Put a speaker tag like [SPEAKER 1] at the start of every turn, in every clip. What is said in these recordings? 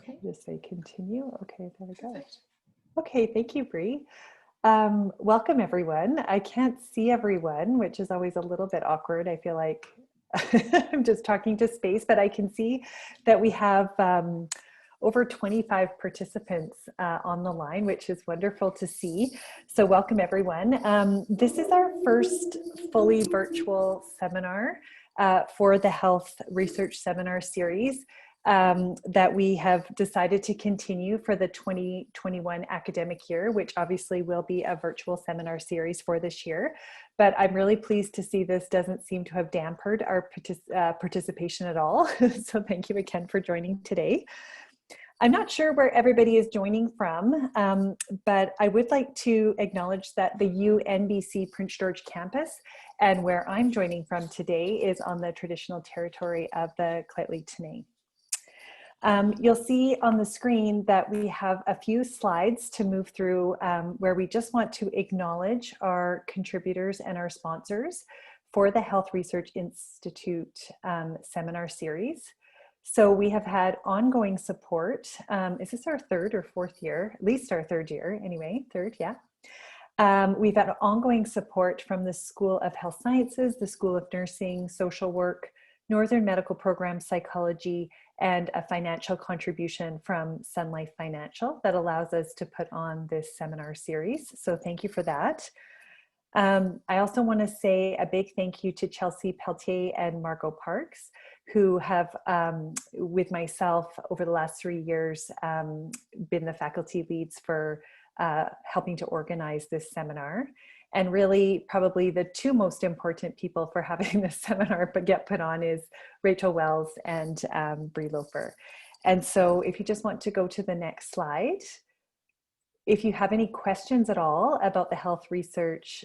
[SPEAKER 1] Okay, just say continue. Okay, there we go. Okay, thank you, Bree. Welcome everyone. I can't see everyone, which is always a little bit awkward. I feel like I'm just talking to space, but I can see that we have over 25 participants on the line, which is wonderful to see. So welcome everyone. This is our first fully virtual seminar for the Health Research Seminar Series that we have decided to continue for the 2021 academic year, which obviously will be a virtual seminar series for this year. But I'm really pleased to see this doesn't seem to have dampened our participation at all. So thank you again for joining today. I'm not sure where everybody is joining from, but I would like to acknowledge that the UNBC Prince George campus and where I'm joining from today is on the traditional territory of the Lheidli T'enneh. You'll see on the screen that we have a few slides to move through where we just want to acknowledge our contributors and our sponsors for the Health Research Institute seminar series. So we have had ongoing support. Is this our third or fourth year? At least our third year, anyway, third, yeah. We've had ongoing support from the School of Health Sciences, the School of Nursing, Social Work, Northern Medical Program Psychology, and a financial contribution from Sun Life Financial that allows us to put on this seminar series. So thank you for that. I also want to say a big thank you to Chelsea Peltier and Margot Parks, who have, with myself over the last 3 years, been the faculty leads for helping to organize this seminar. And really, probably the two most important people for having this seminar but get put on is Rachel Wells and Bree Loper. And so if you just want to go to the next slide, if you have any questions at all about the Health Research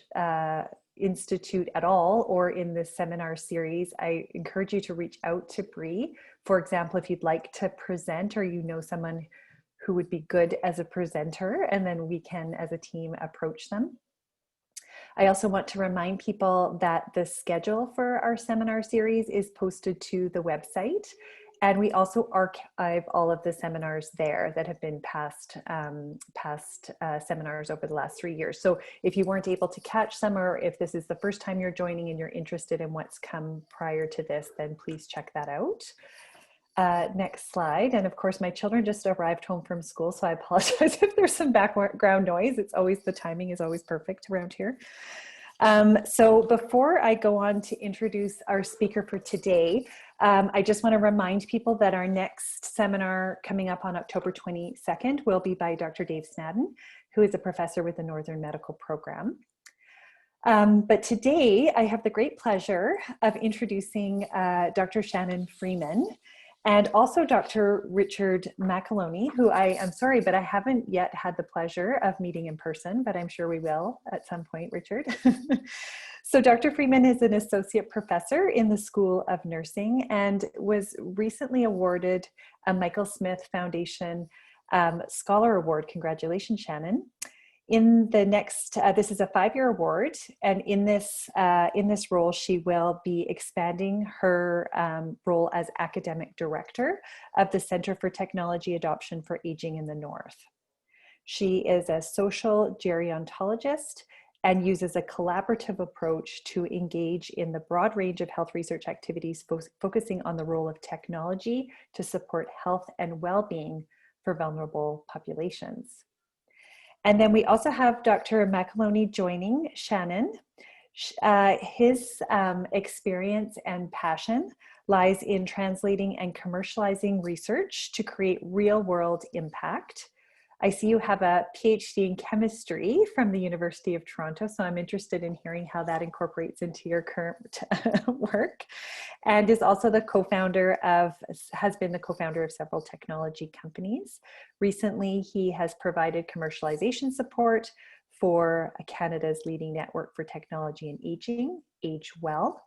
[SPEAKER 1] Institute at all, or in this seminar series, I encourage you to reach out to Bree. For example, if you'd like to present or you know someone who would be good as a presenter, and then we can, as a team, approach them. I also want to remind people that the schedule for our seminar series is posted to the website. And we also archive all of the seminars there that have been past seminars over the last 3 years. So if you weren't able to catch some, or if this is the first time you're joining and you're interested in what's come prior to this, then please check that out. Next slide. And of course, my children just arrived home from school, so I apologize if there's some background noise. It's always, the timing is always perfect around here. So before I go on to introduce our speaker for today, I just want to remind people that our next seminar coming up on October 22nd will be by Dr. Dave Snadden, who is a professor with the Northern Medical Program. But today I have the great pleasure of introducing Dr. Shannon Freeman, and also Dr. Richard McAloney, who I'm sorry, but I haven't yet had the pleasure of meeting in person, but I'm sure we will at some point, Richard. So Dr. Freeman is an associate professor in the School of Nursing and was recently awarded a Michael Smith Foundation Scholar Award. Congratulations, Shannon. In the next, this is a 5-year award, and in this role, she will be expanding her role as academic director of the Center for Technology Adoption for Aging in the North. She is a social gerontologist and uses a collaborative approach to engage in the broad range of health research activities, focusing on the role of technology to support health and well-being for vulnerable populations. And then we also have Dr. McAloney joining Shannon. His experience and passion lies in translating and commercializing research to create real-world impact. I see you have a PhD in chemistry from the University of Toronto, so I'm interested in hearing how that incorporates into your current work, and is also the has been the co-founder of several technology companies. Recently, he has provided commercialization support for Canada's leading network for technology and aging, Age Well.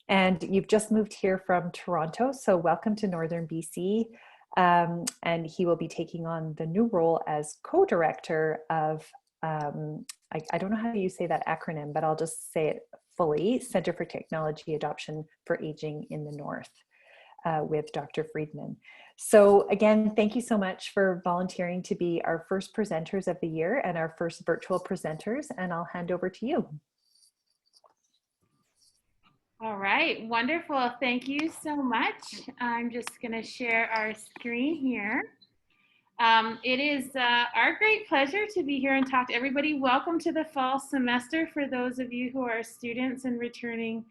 [SPEAKER 1] And you've just moved here from Toronto, so welcome to Northern BC. And he will be taking on the new role as co-director of, I don't know how you say that acronym, but I'll just say it fully, Center for Technology Adoption for Aging in the North. with Dr. Freeman. So again, thank you so much for volunteering to be our first presenters of the year and our first virtual presenters, and I'll hand over to you.
[SPEAKER 2] All right, wonderful. Thank you so much. I'm just going to share our screen here. It is our great pleasure to be here and talk to everybody. Welcome to the fall semester for those of you who are students and returning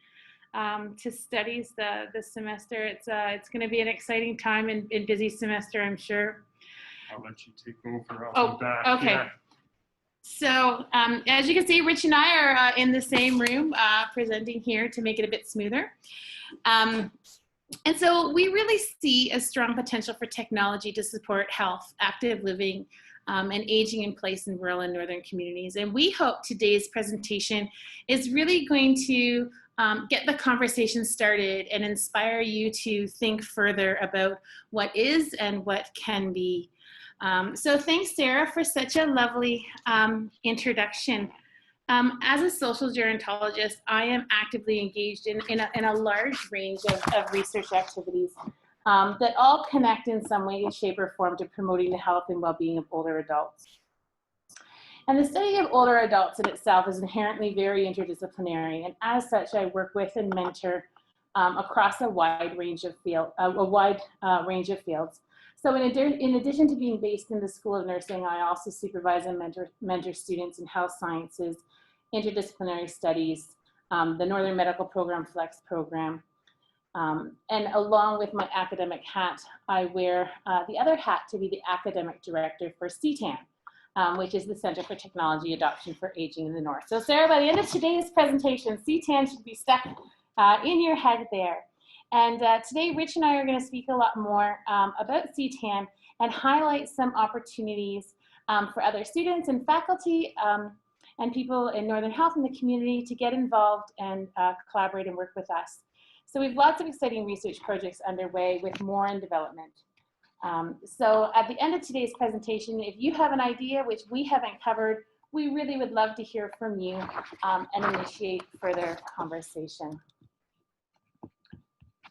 [SPEAKER 2] to studies this semester. It's going to be an exciting time and busy semester, I'm sure.
[SPEAKER 3] I'll let you take over. I'll be back.
[SPEAKER 2] Okay. Yeah. So as you can see, Rich and I are in the same room presenting here to make it a bit smoother. And so we really see a strong potential for technology to support health, active living, and aging in place in rural and northern communities. And we hope today's presentation is really going to get the conversation started and inspire you to think further about what is and what can be. So thanks, Sarah, for such a lovely introduction. As a social gerontologist, I am actively engaged in a large range of research activities that all connect in some way, shape, or form to promoting the health and well-being of older adults. And the study of older adults in itself is inherently very interdisciplinary, and as such, I work with and mentor across a wide range of fields. So in addition to being based in the School of Nursing, I also supervise and mentor students in health sciences, interdisciplinary studies, the Northern Medical Program Flex program. And along with my academic hat, I wear the other hat to be the academic director for CTAAN, which is the Center for Technology Adoption for Aging in the North. So Sarah, by the end of today's presentation, CTAAN should be stuck in your head there. And today, Rich and I are going to speak a lot more about CTAAN and highlight some opportunities for other students and faculty and people in Northern Health in the community to get involved and collaborate and work with us. So we have lots of exciting research projects underway with more in development. So at the end of today's presentation, if you have an idea which we haven't covered, we really would love to hear from you and initiate further conversation.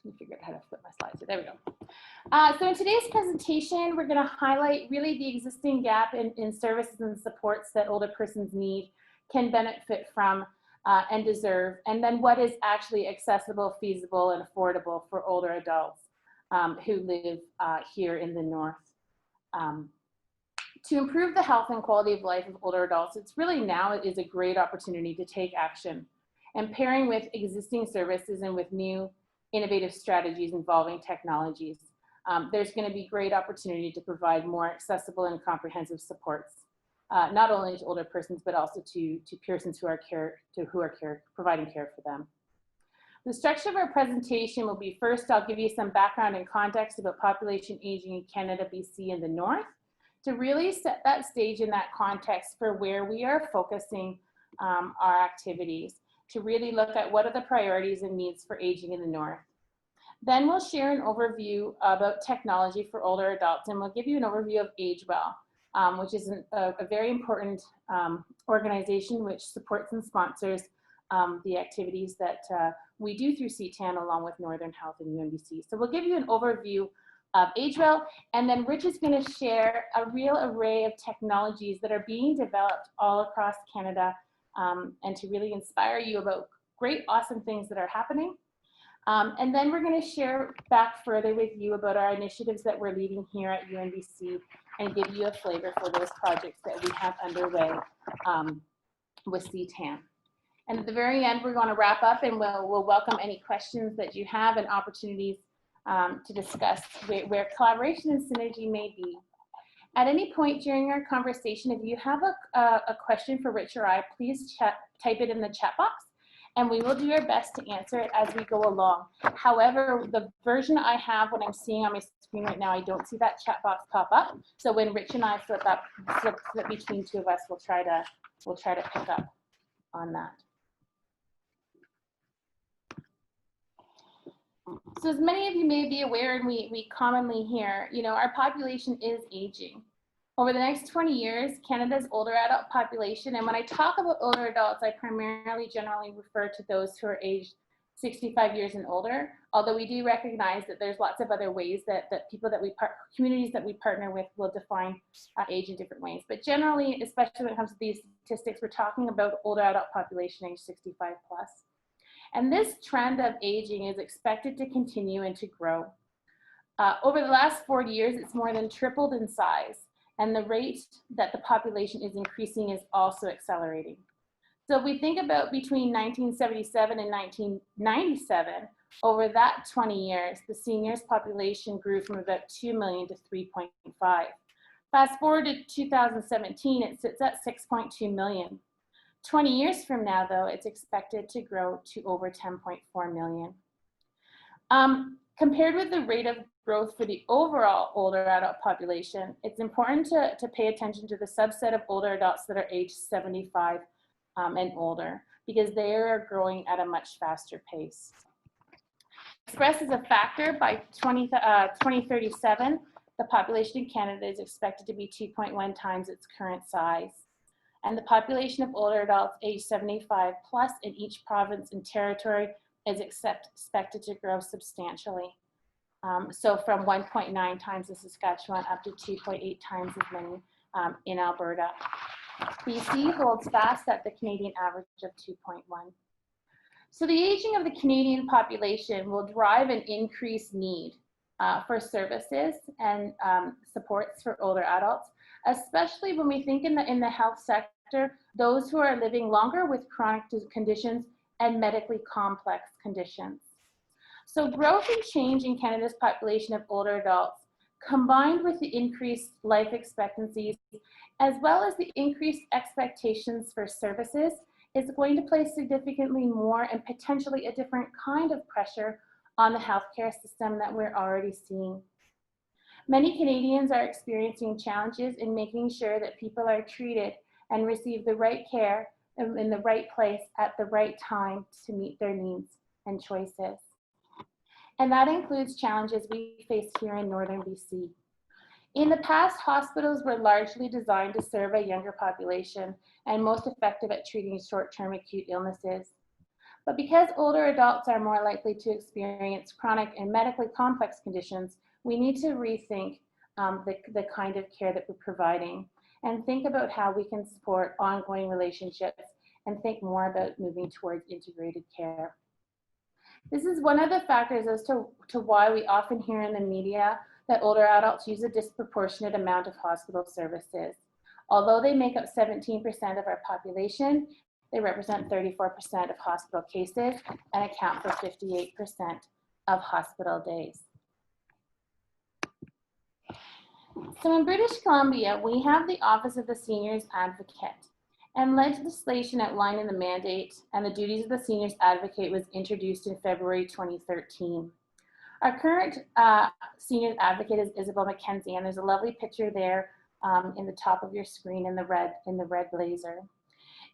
[SPEAKER 2] Let me figure out how to flip my slides. So there we go. So in today's presentation, we're going to highlight really the existing gap in services and supports that older persons need, can benefit from, and deserve, and then what is actually accessible, feasible, and affordable for older adults who live here in the North. To improve the health and quality of life of older adults, it's really now is a great opportunity to take action, and pairing with existing services and with new innovative strategies involving technologies. There's going to be great opportunity to provide more accessible and comprehensive supports, not only to older persons, but also to persons who are providing care for them. The structure of our presentation will be, first, I'll give you some background and context about population aging in Canada, BC, and the North, to really set that stage in that context for where we are focusing our activities, to really look at what are the priorities and needs for aging in the North. Then we'll share an overview about technology for older adults, and we'll give you an overview of AgeWell, which is a very important organization which supports and sponsors the activities that we do through CTAAN along with Northern Health and UNBC. So we'll give you an overview of AgeWell, and then Rich is going to share a real array of technologies that are being developed all across Canada and to really inspire you about great, awesome things that are happening. And then we're going to share back further with you about our initiatives that we're leading here at UNBC and give you a flavor for those projects that we have underway with CTAAN. And at the very end, we're going to wrap up, and we'll welcome any questions that you have and opportunities to discuss where collaboration and synergy may be. At any point during our conversation, if you have a question for Rich or I, please type it in the chat box, and we will do our best to answer it as we go along. However, the version I have, what I'm seeing on my screen right now, I don't see that chat box pop up. So when Rich and I flip between two of us, we'll try to pick up on that. So as many of you may be aware, and we commonly hear, our population is aging. Over the next 20 years, Canada's older adult population, and when I talk about older adults, I primarily generally refer to those who are aged 65 years and older, although we do recognize that there's lots of other ways that communities that we partner with will define age in different ways. But generally, especially when it comes to these statistics, we're talking about older adult population age 65 plus. And this trend of aging is expected to continue and to grow. Over the last 40 years, it's more than tripled in size, and the rate that the population is increasing is also accelerating. So if we think about between 1977 and 1997, over that 20 years, the seniors population grew from about 2 million to 3.5. Fast forward to 2017, it sits at 6.2 million. 20 years from now, though, it's expected to grow to over 10.4 million. Compared with the rate of growth for the overall older adult population, it's important to pay attention to the subset of older adults that are age 75 and older, because they are growing at a much faster pace. Expressed as a factor, by 2037, the population in Canada is expected to be 2.1 times its current size. And the population of older adults age 75 plus in each province and territory is expected to grow substantially. So from 1.9 times in Saskatchewan up to 2.8 times as many in Alberta. BC holds fast at the Canadian average of 2.1. So the aging of the Canadian population will drive an increased need for services and supports for older adults, especially when we think in the health sector, those who are living longer with chronic conditions and medically complex conditions. So growth and change in Canada's population of older adults, combined with the increased life expectancies, as well as the increased expectations for services, is going to place significantly more and potentially a different kind of pressure on the healthcare system that we're already seeing. Many Canadians are experiencing challenges in making sure that people are treated and receive the right care in the right place at the right time to meet their needs and choices. And that includes challenges we face here in Northern BC. In the past, hospitals were largely designed to serve a younger population and most effective at treating short-term acute illnesses. But because older adults are more likely to experience chronic and medically complex conditions, we need to rethink the kind of care that we're providing and think about how we can support ongoing relationships and think more about moving towards integrated care. This is one of the factors as to why we often hear in the media that older adults use a disproportionate amount of hospital services. Although they make up 17% of our population, they represent 34% of hospital cases and account for 58% of hospital days. So in British Columbia, we have the Office of the Seniors Advocate, and legislation outlining the mandate and the duties of the Seniors Advocate was introduced in February 2013. Our current Seniors Advocate is Isabel McKenzie, and there's a lovely picture there in the top of your screen in the red blazer.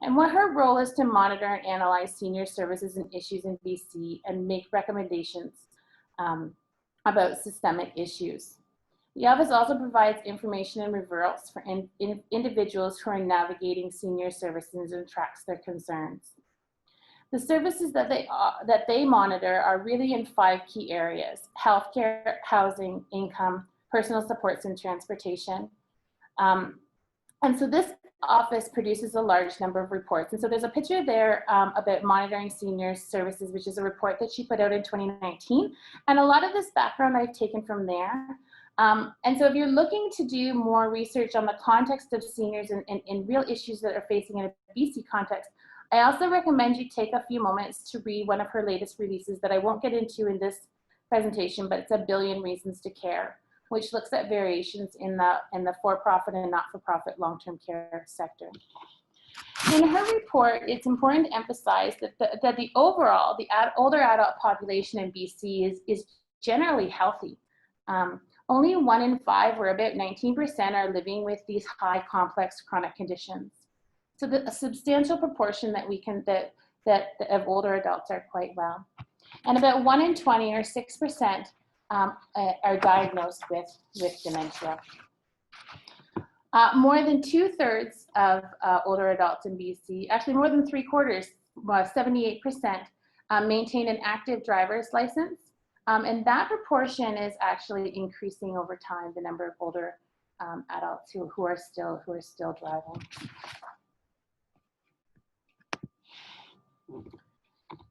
[SPEAKER 2] And what her role is to monitor and analyze senior services and issues in BC and make recommendations about systemic issues. The office also provides information and referrals for individuals who are navigating senior services and tracks their concerns. The services that they monitor are really in 5 key areas: healthcare, housing, income, personal supports, and transportation. And so this office produces a large number of reports. And so there's a picture there about monitoring senior services, which is a report that she put out in 2019. And a lot of this background I've taken from there. And so if you're looking to do more research on the context of seniors and real issues that are facing in a BC context, I also recommend you take a few moments to read one of her latest releases that I won't get into in this presentation, but it's A Billion Reasons to Care, which looks at variations in the for-profit and not-for-profit long-term care sector. In her report, it's important to emphasize that the overall, the older adult population in BC is generally healthy. Only 1 in 5, or about 19%, are living with these high complex chronic conditions. So a substantial proportion that of older adults are quite well. And about 1 in 20, or 6%, are diagnosed with dementia. More than 2/3 of older adults in BC, actually more than 3/4, 78%, maintain an active driver's license, and that proportion is actually increasing over time, the number of older adults who are still driving.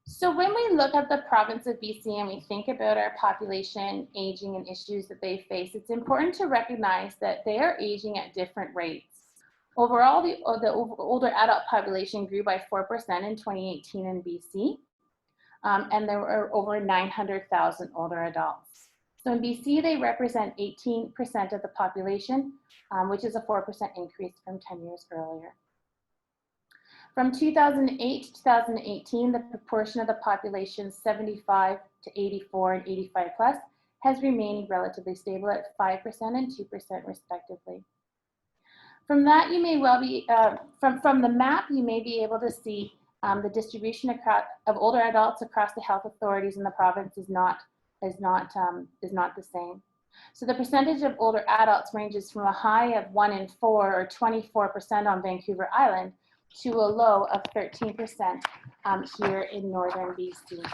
[SPEAKER 2] So when we look at the province of BC and we think about our population aging and issues that they face, it's important to recognize that they are aging at different rates. Overall, the older adult population grew by 4% in 2018 in BC, and there were over 900,000 older adults. So in BC, they represent 18% of the population, which is a 4% increase from 10 years earlier. From 2008 to 2018, the proportion of the population 75 to 84 and 85 plus has remained relatively stable at 5% and 2% respectively. From that, you may well be, from the map, you may be able to see the distribution of older adults across the health authorities in the province is not the same. So the percentage of older adults ranges from a high of 1 in 4 or 24% on Vancouver Island to a low of 13% here in northern BC.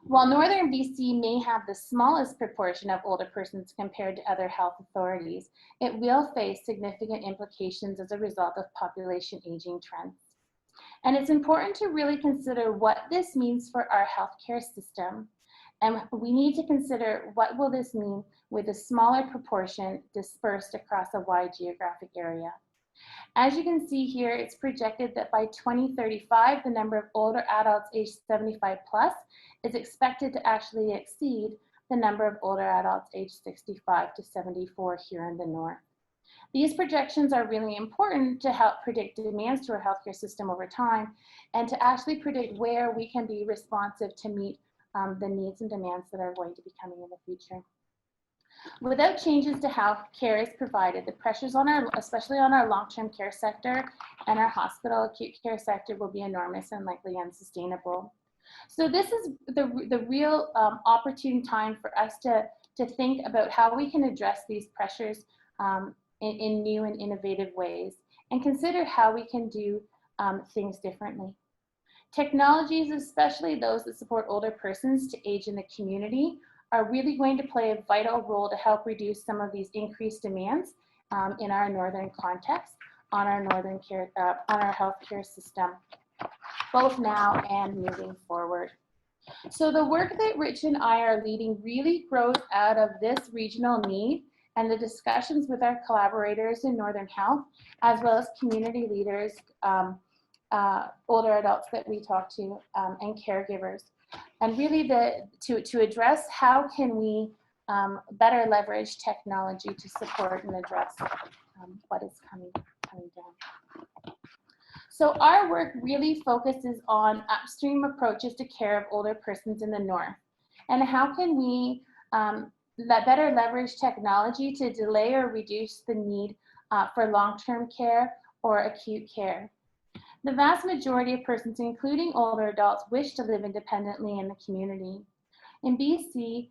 [SPEAKER 2] While northern BC may have the smallest proportion of older persons compared to other health authorities, it will face significant implications as a result of population aging trends. And it's important to really consider what this means for our healthcare system. And we need to consider what will this mean with a smaller proportion dispersed across a wide geographic area. As you can see here, it's projected that by 2035, the number of older adults aged 75 plus is expected to actually exceed the number of older adults aged 65 to 74 here in the north. These projections are really important to help predict demands to our healthcare system over time and to actually predict where we can be responsive to meet the needs and demands that are going to be coming in the future. Without changes to how care is provided, the pressures on especially on our long-term care sector and our hospital acute care sector will be enormous and likely unsustainable. So this is the real opportune time for us to think about how we can address these pressures in new and innovative ways and consider how we can do things differently. Technologies, especially those that support older persons to age in the community, are really going to play a vital role to help reduce some of these increased demands in our northern context on our northern care, on our healthcare system, both now and moving forward. So the work that Rich and I are leading really grows out of this regional need and the discussions with our collaborators in Northern Health, as well as community leaders, older adults that we talk to, and caregivers. And really to address how can we better leverage technology to support and address what is coming down. So our work really focuses on upstream approaches to care of older persons in the north. And how can we better leverage technology to delay or reduce the need for long-term care or acute care. The vast majority of persons, including older adults, wish to live independently in the community. In BC,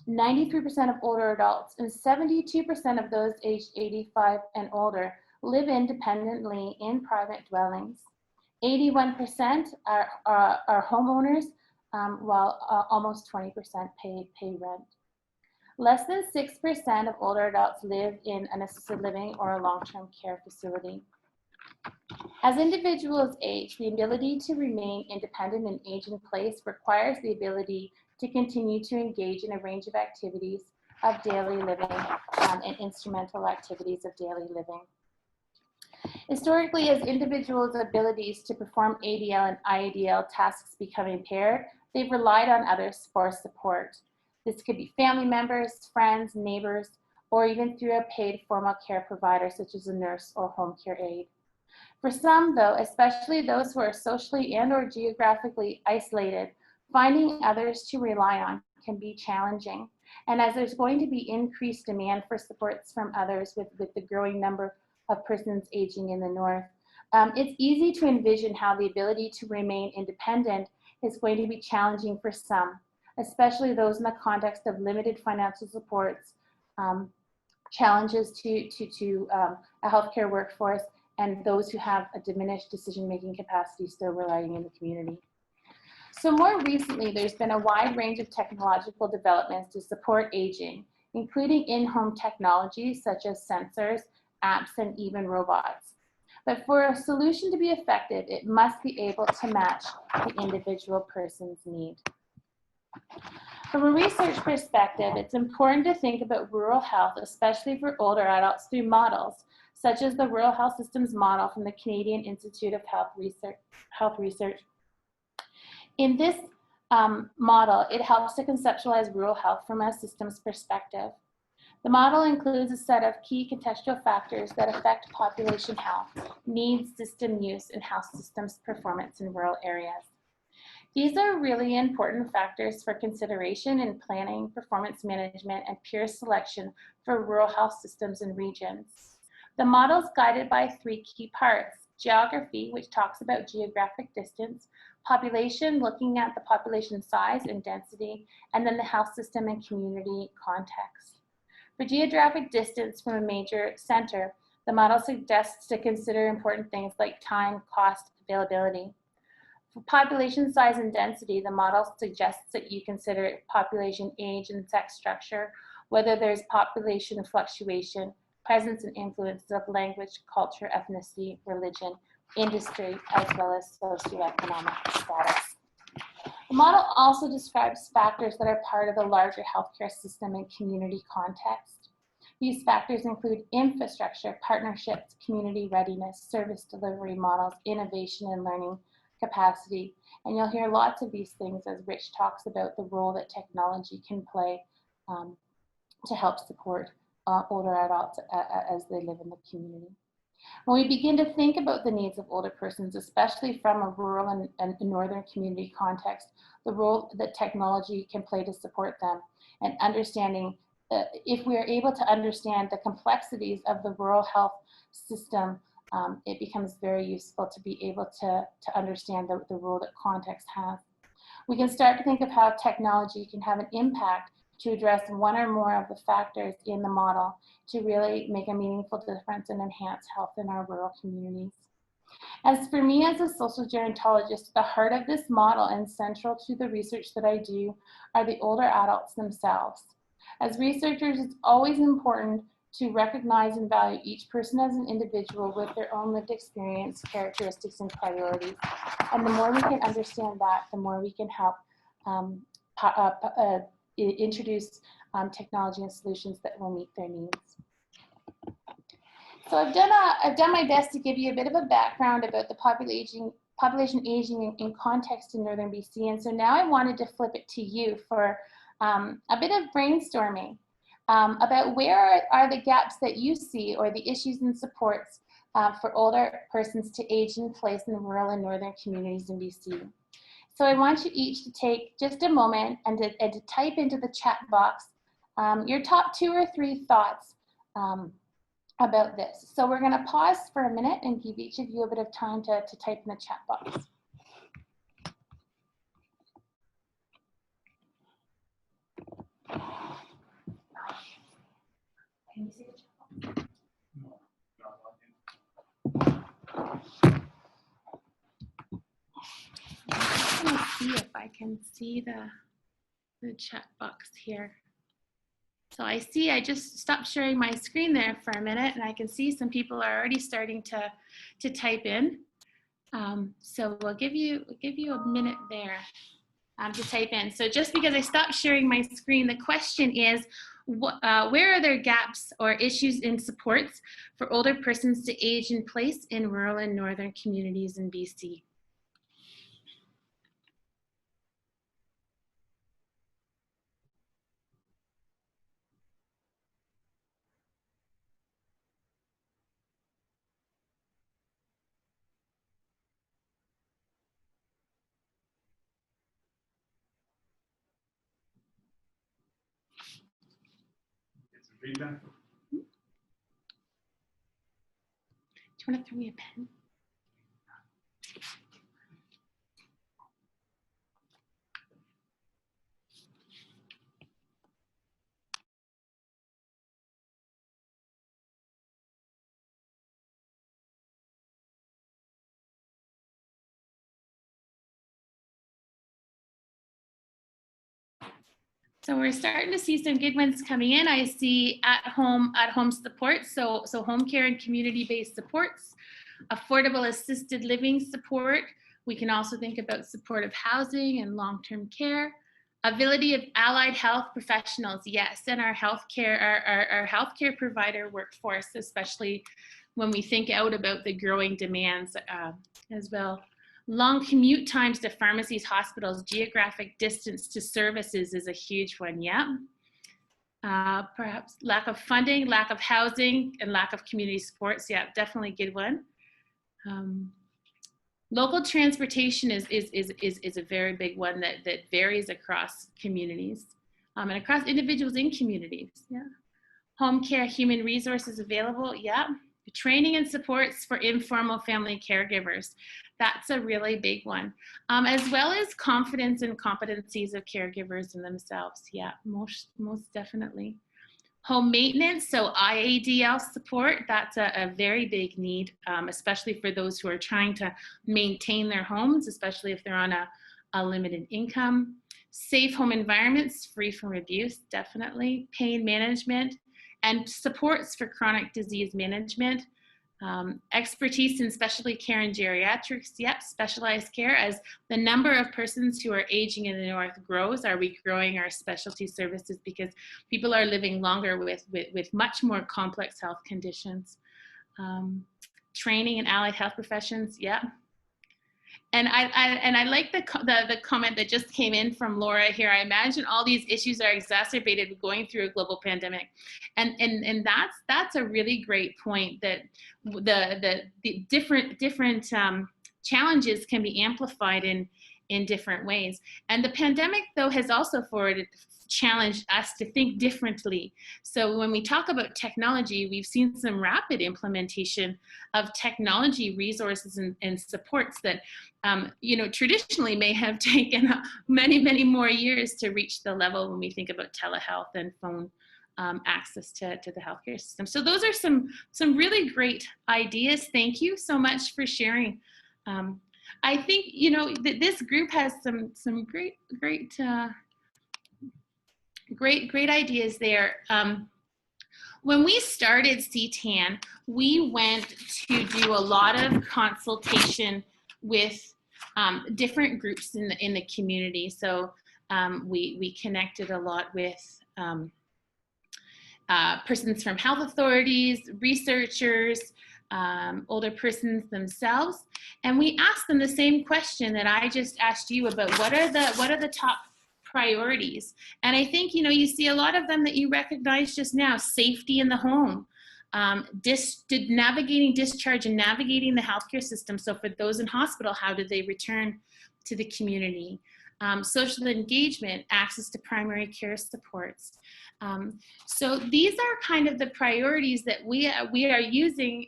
[SPEAKER 2] 93% of older adults and 72% of those aged 85 and older live independently in private dwellings. 81% are homeowners, while almost 20% pay rent. Less than 6% of older adults live in an assisted living or a long-term care facility. As individuals age, the ability to remain independent and age in place requires the ability to continue to engage in a range of activities of daily living and instrumental activities of daily living. Historically, as individuals' abilities to perform ADL and IADL tasks become impaired, they've relied on others for support. This could be family members, friends, neighbors, or even through a paid formal care provider such as a nurse or home care aide. For some, though, especially those who are socially and or geographically isolated, finding others to rely on can be challenging. And as there's going to be increased demand for supports from others with the growing number of persons aging in the north, it's easy to envision how the ability to remain independent is going to be challenging for some, especially those in the context of limited financial supports, challenges to a healthcare workforce, and those who have a diminished decision-making capacity still residing in the community. So more recently, there's been a wide range of technological developments to support aging, including in-home technologies such as sensors, apps, and even robots. But for a solution to be effective, it must be able to match the individual person's need. From a research perspective, it's important to think about rural health, especially for older adults, through models, such as the Rural Health Systems model from the Canadian Institute of Health Research. In this model, it helps to conceptualize rural health from a systems perspective. The model includes a set of key contextual factors that affect population health, needs, system use, and health systems performance in rural areas. These are really important factors for consideration in planning, performance management, and peer selection for rural health systems and regions. The model is guided by 3 key parts: geography, which talks about geographic distance; population, looking at the population size and density; and then the health system and community context. For geographic distance from a major center, the model suggests to consider important things like time, cost, availability. For population size and density, the model suggests that you consider population age and sex structure, whether there's population fluctuation, presence and influence of language, culture, ethnicity, religion, industry, as well as socioeconomic status. The model also describes factors that are part of the larger healthcare system and community context. These factors include infrastructure, partnerships, community readiness, service delivery models, innovation and learning capacity. And you'll hear lots of these things as Rich talks about the role that technology can play to help support older adults as they live in the community. When we begin to think about the needs of older persons, especially from a rural and northern community context, the role that technology can play to support them, and understanding if we are able to understand the complexities of the rural health system, it becomes very useful to be able to understand the role that context has. We can start to think of how technology can have an impact to address one or more of the factors in the model to really make a meaningful difference and enhance health in our rural communities. As for me as a social gerontologist, the heart of this model and central to the research that I do are the older adults themselves. As researchers, it's always important to recognize and value each person as an individual with their own lived experience, characteristics, and priorities. And the more we can understand that, the more we can help introduce technology and solutions that will meet their needs. So I've done my best to give you a bit of a background about the population aging in context in northern BC. And so now I wanted to flip it to you for a bit of brainstorming about where are the gaps that you see or the issues and supports for older persons to age in place in rural and northern communities in BC. So I want you each to take just a moment and to type into the chat box your top 2 or 3 thoughts about this. So we're going to pause for a minute and give each of you a bit of time to type in the chat box. Can you see the chat box?
[SPEAKER 3] No, not logged
[SPEAKER 2] I'm going to see if I can see the chat box here. So I just stopped sharing my screen there for a minute, and I can see some people are already starting to type in. So we'll give you a minute there to type in. So just because I stopped sharing my screen, the question is, where are there gaps or issues in supports for older persons to age in place in rural and northern communities in BC?
[SPEAKER 3] Get some feedback.
[SPEAKER 2] Do you want to throw me a pen? So we're starting to see some good ones coming in. I see at home support, so home care and community-based supports, affordable assisted living support. We can also think about supportive housing and long-term care. Ability of allied health professionals, yes, and our healthcare, our healthcare provider workforce, especially when we think out about the growing demands as well. Long commute times to pharmacies, hospitals, geographic distance to services is a huge one, yeah. Perhaps lack of funding, lack of housing, and lack of community supports, yeah, definitely a good one. Local transportation is a very big one that varies across communities and across individuals in communities, yeah. Home care, human resources available, yeah. Training and supports for informal family caregivers. That's a really big one. As well as confidence and competencies of caregivers in themselves. Yeah, most definitely. Home maintenance, so IADL support, that's a very big need, especially for those who are trying to maintain their homes, especially if they're on a limited income. Safe home environments, free from abuse, definitely. Pain management, and supports for chronic disease management. Expertise in specialty care and geriatrics, yep, specialized care. As the number of persons who are aging in the North grows, are we growing our specialty services because people are living longer with much more complex health conditions. Training in allied health professions, yeah. And I like the comment that just came in from Laura here. I imagine all these issues are exacerbated going through a global pandemic, and that's a really great point. That the different challenges can be amplified in different ways. And the pandemic, though, has also challenged us to think differently. So when we talk about technology, we've seen some rapid implementation of technology resources and supports that traditionally may have taken many more years to reach the level when we think about telehealth and phone access to the healthcare system. So those are some really great ideas. Thank you so much for sharing. I think this group has some great ideas there. When we started CTAAN, we went to do a lot of consultation with different groups in the community. So we connected a lot with persons from health authorities, researchers, older persons themselves, and we asked them the same question that I just asked you about what are the top priorities. And I think you see a lot of them that you recognize just now: safety in the home, navigating discharge and navigating the healthcare system. So for those in hospital, how do they return to the community? Social engagement, access to primary care supports. So these are kind of the priorities that we are using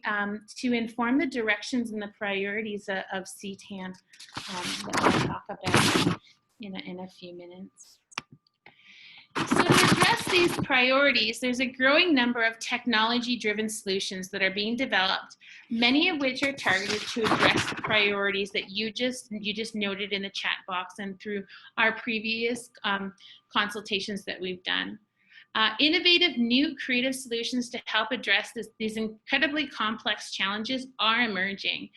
[SPEAKER 2] to inform the directions and the priorities of CTAAN that I'll talk about in a few minutes. So to address these priorities, there's a growing number of technology-driven solutions that are being developed, many of which are targeted to address the priorities that you just noted in the chat box and through our previous consultations that we've done. Innovative, new, creative solutions to help address these incredibly complex challenges are emerging,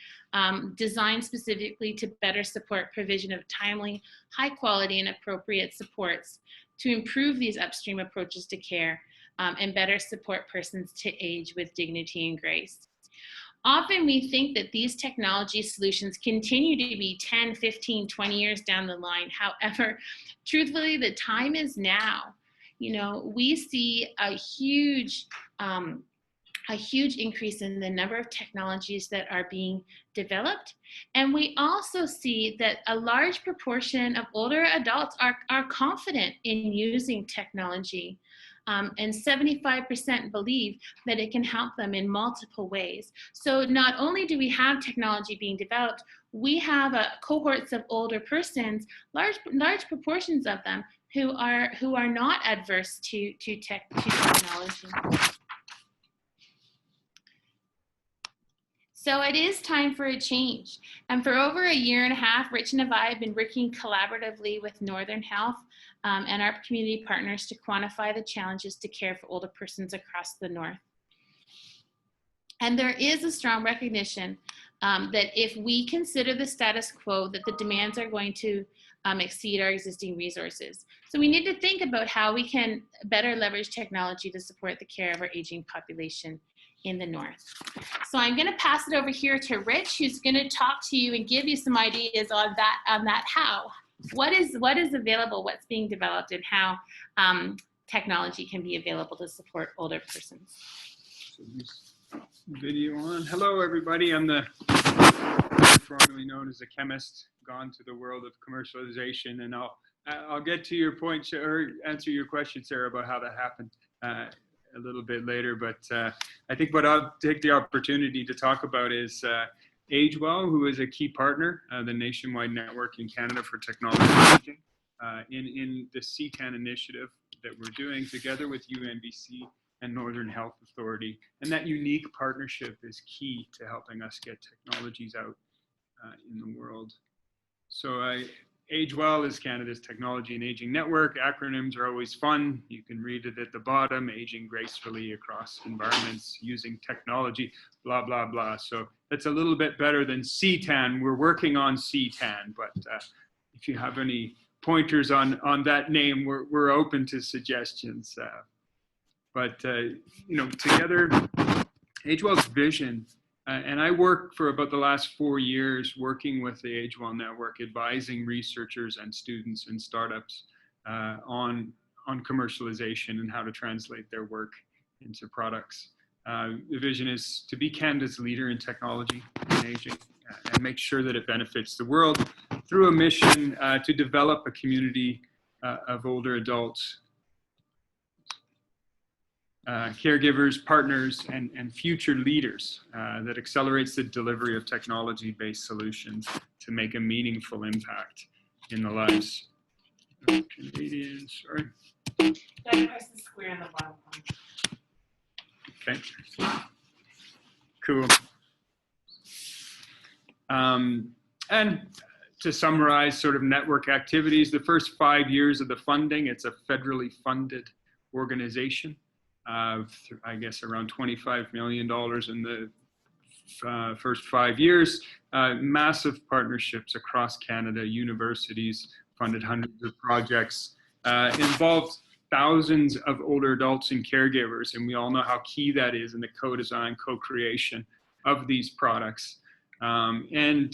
[SPEAKER 2] designed specifically to better support provision of timely, high quality, and appropriate supports to improve these upstream approaches to care and better support persons to age with dignity and grace. Often we think that these technology solutions continue to be 10, 15, 20 years down the line. However, truthfully, the time is now. We see a huge increase in the number of technologies that are being developed. And we also see that a large proportion of older adults are confident in using technology. And 75% believe that it can help them in multiple ways. So not only do we have technology being developed, we have cohorts of older persons, large proportions of them, who are not adverse to technology. So it is time for a change. And for over a year and a half, Rich and I have been working collaboratively with Northern Health and our community partners to quantify the challenges to care for older persons across the North. And there is a strong recognition that if we consider the status quo, that the demands are going to exceed our existing resources. So we need to think about how we can better leverage technology to support the care of our aging population in the North. So I'm going to pass it over here to Rich, who's going to talk to you and give you some ideas on that how. What is available, what's being developed, and how technology can be available to support older persons.
[SPEAKER 4] So this video on. Hello, everybody. I'm the formerly known as a chemist, gone to the world of commercialization, and I'll get to your point or answer your question, Sarah, about how that happened a little bit later. But I think what I'll take the opportunity to talk about is AgeWell, who is a key partner, the nationwide network in Canada for technology aging, in the CTAAN initiative that we're doing together with UNBC and Northern Health Authority. And that unique partnership is key to helping us get technologies out in the world. So AgeWell is Canada's Technology and Aging Network. Acronyms are always fun. You can read it at the bottom: aging gracefully across environments using technology, blah, blah, blah. So that's a little bit better than CTAAN. We're working on CTAAN, but if you have any pointers on that name, we're open to suggestions. But you know, together, AgeWell's vision, and I worked for about the last 4 years working with the AgeWell network, advising researchers and students and startups on commercialization and how to translate their work into products. The vision is to be Canada's leader in technology and aging and make sure that it benefits the world through a mission to develop a community of older adults, caregivers, partners, and future leaders that accelerates the delivery of technology-based solutions to make a meaningful impact in the lives of Canadians. Sorry.
[SPEAKER 2] Gotta press the square on the bottom.
[SPEAKER 4] Okay. Cool. And to summarize sort of network activities, the first 5 years of the funding, it's a federally funded organization. I guess around $25 million in the first 5 years. Massive partnerships across Canada. Universities funded hundreds of projects. Involved thousands of older adults and caregivers, and we all know how key that is in the co-design, co-creation of these products. And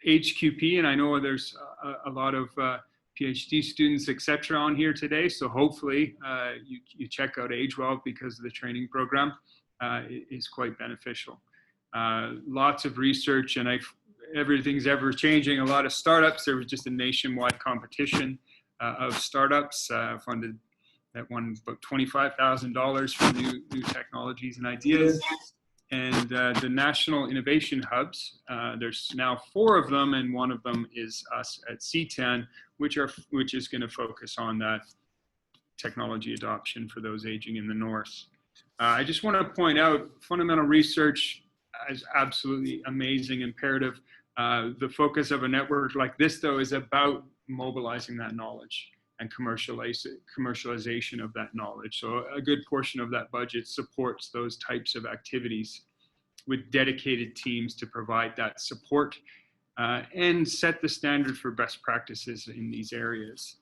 [SPEAKER 4] HQP, and I know there's a lot of PhD students, etc., on here today. So hopefully you check out AgeWell, because the training program is quite beneficial. Lots of research, and everything's ever changing. A lot of startups. There was just a nationwide competition of startups funded that won about $25,000 for new technologies and ideas. And the National Innovation Hubs, there's now 4 of them, and one of them is us at CTAAN, which is going to focus on that technology adoption for those aging in the North. I just want to point out, fundamental research is absolutely amazing, imperative. The focus of a network like this, though, is about mobilizing that knowledge and commercialization of that knowledge. So a good portion of that budget supports those types of activities with dedicated teams to provide that support and set the standard for best practices in these areas.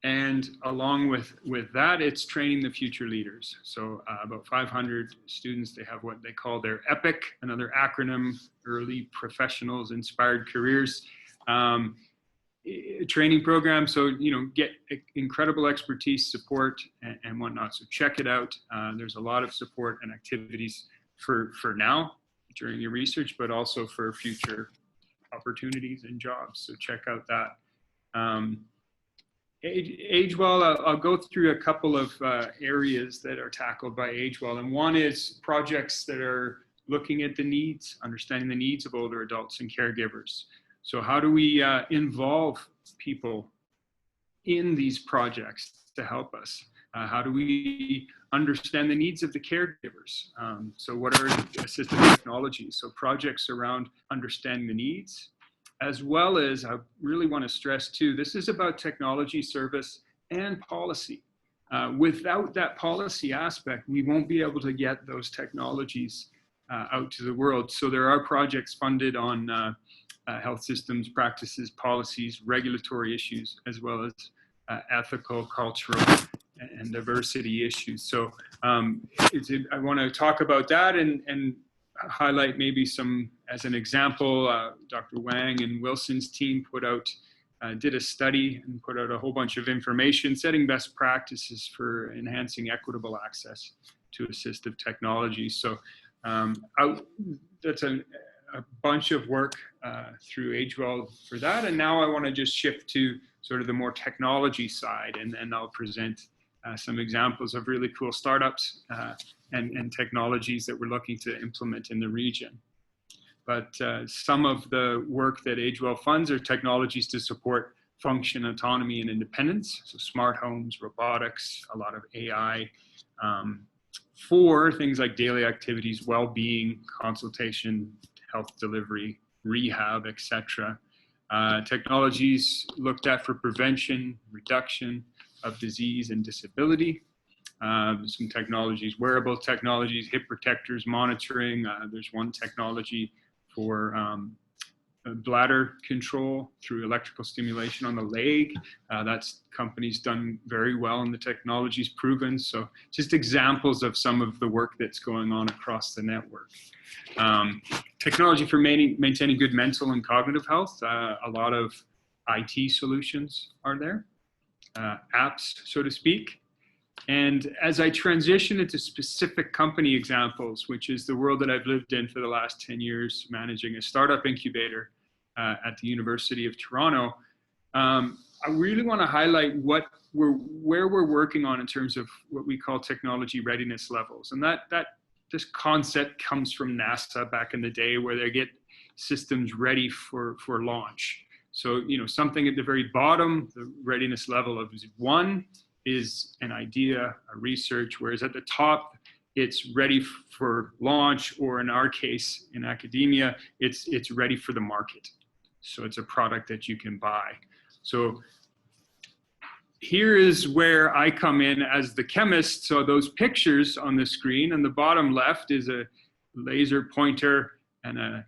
[SPEAKER 4] And along with that, it's training the future leaders. So about 500 students, they have what they call their EPIC, another acronym, Early Professionals Inspired Careers. Training program, so get incredible expertise, support, and whatnot. So check it out. There's a lot of support and activities for now during your research, but also for future opportunities and jobs. So check out that. AgeWell, I'll go through a couple of areas that are tackled by AgeWell, and one is projects that are looking at the needs, understanding the needs of older adults and caregivers. So how do we involve people in these projects to help us? How do we understand the needs of the caregivers? So what are assistive technologies? So projects around understanding the needs, as well as, I really want to stress too, this is about technology, service, and policy. Without that policy aspect, we won't be able to get those technologies out to the world. So there are projects funded on health systems, practices, policies, regulatory issues, as well as ethical, cultural, and diversity issues. So I want to talk about that and highlight maybe some, as an example, Dr. Wang and Wilson's team did a study and put out a whole bunch of information, setting best practices for enhancing equitable access to assistive technology. So that's a bunch of work through AgeWell for that. And now I want to just shift to sort of the more technology side, and then I'll present some examples of really cool startups and technologies that we're looking to implement in the region. But some of the work that AgeWell funds are technologies to support function, autonomy, and independence. So smart homes, robotics, a lot of AI, for things like daily activities, well-being, consultation, health delivery, rehab, etc. Technologies looked at for prevention, reduction of disease and disability. Some technologies, wearable technologies, hip protectors, monitoring. There's one technology for bladder control through electrical stimulation on the leg. That's company's done very well and the technology's proven. So just examples of some of the work that's going on across the network. Technology for maintaining good mental and cognitive health. A lot of IT solutions are there, apps, so to speak. And as I transition into specific company examples, which is the world that I've lived in for the last 10 years, managing a startup incubator at the University of Toronto, I really want to highlight where we're working on in terms of what we call technology readiness levels. And this concept comes from NASA back in the day, where they get systems ready for launch. So, something at the very bottom, the readiness level of 1 is an idea, a research, whereas at the top, it's ready for launch, or in our case, in academia, it's ready for the market. So it's a product that you can buy. So here is where I come in as the chemist. So those pictures on the screen on the bottom left is a laser pointer and a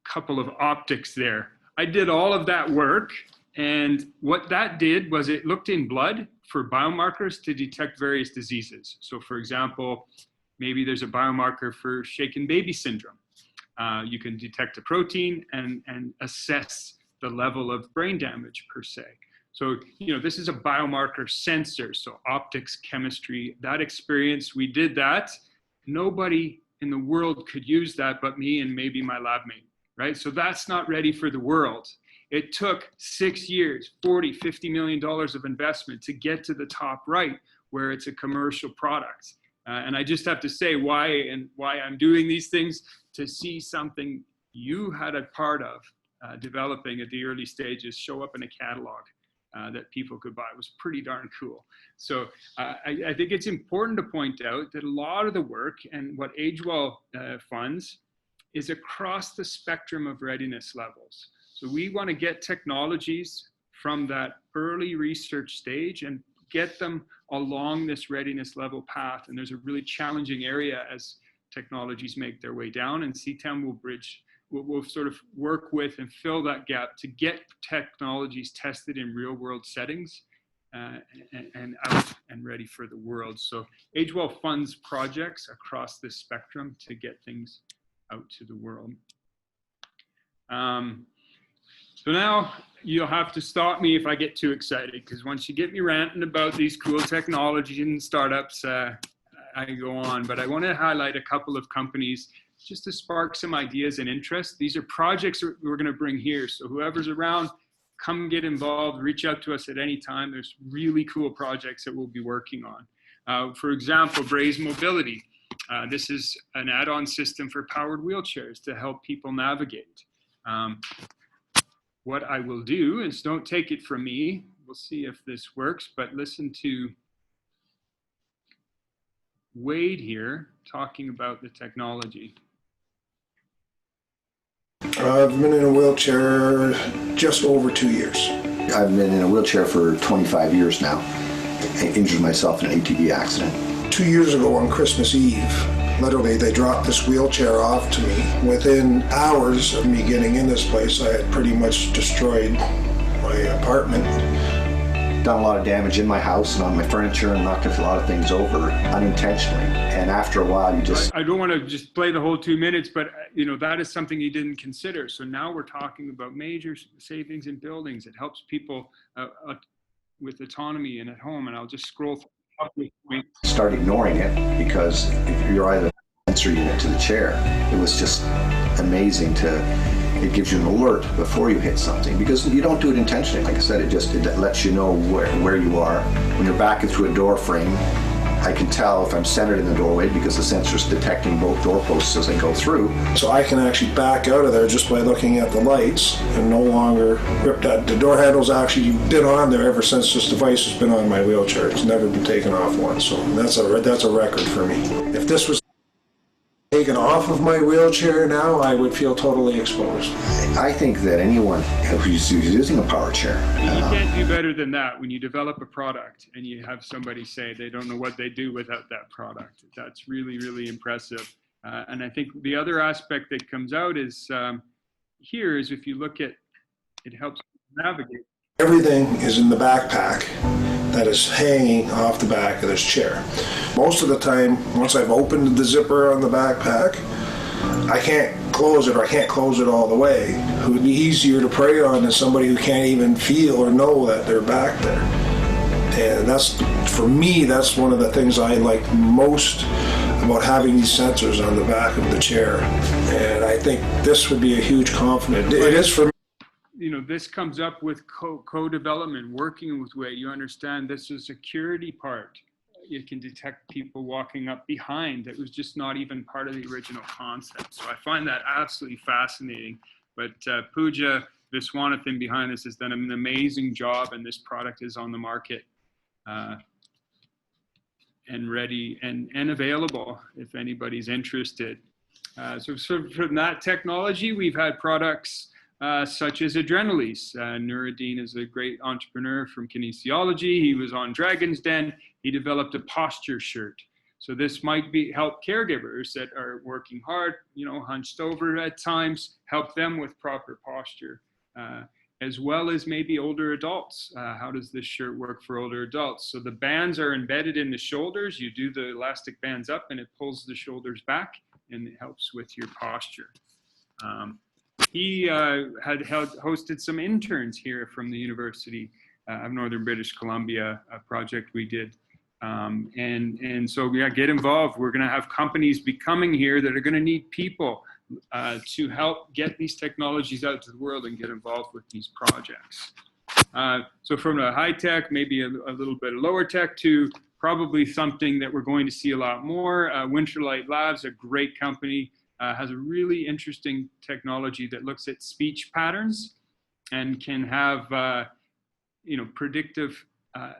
[SPEAKER 4] couple of optics there. I did all of that work, and what that did was it looked in blood for biomarkers to detect various diseases. So for example, maybe there's a biomarker for shaken baby syndrome. You can detect a protein and assess the level of brain damage per se. So, this is a biomarker sensor. So optics, chemistry, that experience, we did that. Nobody in the world could use that but me and maybe my lab mate, right? So that's not ready for the world. It took 6 years, $40–50 million of investment to get to the top right, where it's a commercial product. And I just have to say why I'm doing these things, to see something you had a part of developing at the early stages show up in a catalog that people could buy. It was pretty darn cool. So I think it's important to point out that a lot of the work and what AgeWell funds is across the spectrum of readiness levels. So we want to get technologies from that early research stage and get them along this readiness level path. And there's a really challenging area as technologies make their way down, and CTAAN will sort of work with and fill that gap to get technologies tested in real world settings and out and ready for the world. So AgeWell funds projects across this spectrum to get things out to the world. So now you'll have to stop me if I get too excited, because once you get me ranting about these cool technologies and startups, I go on. But I want to highlight a couple of companies just to spark some ideas and interest. These are projects that we're going to bring here. So whoever's around, come get involved, reach out to us at any time. There's really cool projects that we'll be working on. For example, Braze Mobility. This is an add-on system for powered wheelchairs to help people navigate. What I will do is, don't take it from me. We'll see if this works, but listen to Wade here talking about the technology.
[SPEAKER 5] I've been in a wheelchair just over 2 years.
[SPEAKER 6] I've been in a wheelchair for 25 years now. I injured myself in an ATV accident.
[SPEAKER 5] 2 years ago on Christmas Eve, literally they dropped this wheelchair off to me. Within hours of me getting in this place, I had pretty much destroyed my apartment.
[SPEAKER 6] Done a lot of damage in my house and on my furniture and knocked a lot of things over unintentionally. And after a while, you just...
[SPEAKER 4] I don't want to just play the whole 2 minutes, but you know, that is something you didn't consider. So now we're talking about major savings in buildings. It helps people with autonomy and at home. And I'll just scroll through.
[SPEAKER 6] Start ignoring it because if you're either sensor unit to the chair, it was just amazing it gives you an alert before you hit something because you don't do it intentionally. Like I said, it lets you know where you are. When you're backing through a door frame, I can tell if I'm centered in the doorway because the sensor's detecting both doorposts as I go through.
[SPEAKER 5] So I can actually back out of there just by looking at the lights and no longer rip that. The door handle's actually been on there ever since this device has been on my wheelchair. It's never been taken off once, so that's a record for me. If this was taken off of my wheelchair now, I would feel totally exposed.
[SPEAKER 6] I think that anyone who's using a power chair...
[SPEAKER 4] You can't do better than that when you develop a product and you have somebody say they don't know what they do without that product. That's really, really impressive. And I think the other aspect that comes out is here is if you look at, it helps navigate.
[SPEAKER 5] Everything is in the backpack that is hanging off the back of this chair. Most of the time, once I've opened the zipper on the backpack, I can't close it, or I can't close it all the way. It would be easier to prey on than somebody who can't even feel or know that they're back there. And that's, for me, that's one of the things I like most about having these sensors on the back of the chair. And I think this would be a huge compliment. It is for me.
[SPEAKER 4] You know, this comes up with co-development, working with Wade. You understand this is a security part. You can detect people walking up behind. It was just not even part of the original concept. So I find that absolutely fascinating. But Pooja Viswanathan behind this has done an amazing job, and this product is on the market and ready and available if anybody's interested. So from that technology, we've had products such as Adrenalise. Nuruddin is a great entrepreneur from kinesiology. He was on Dragon's Den. He developed a posture shirt. So this might help caregivers that are working hard, you know, hunched over at times, help them with proper posture, as well as maybe older adults. How does this shirt work for older adults? So the bands are embedded in the shoulders. You do the elastic bands up and it pulls the shoulders back and it helps with your posture. He had hosted some interns here from the University of Northern British Columbia, a project we did. And so we get involved. We're going to have companies be coming here that are going to need people to help get these technologies out to the world and get involved with these projects. So from a high tech, maybe a little bit of lower tech, to probably something that we're going to see a lot more. Winterlight Labs, a great company, has a really interesting technology that looks at speech patterns and can have you know, predictive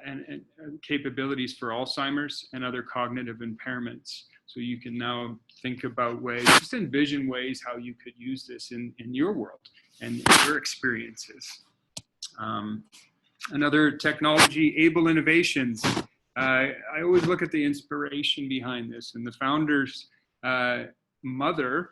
[SPEAKER 4] and capabilities for Alzheimer's and other cognitive impairments. So you can now think about ways, just envision ways how you could use this in your world and your experiences. Another technology, Able Innovations. I always look at the inspiration behind this, and the founder's mother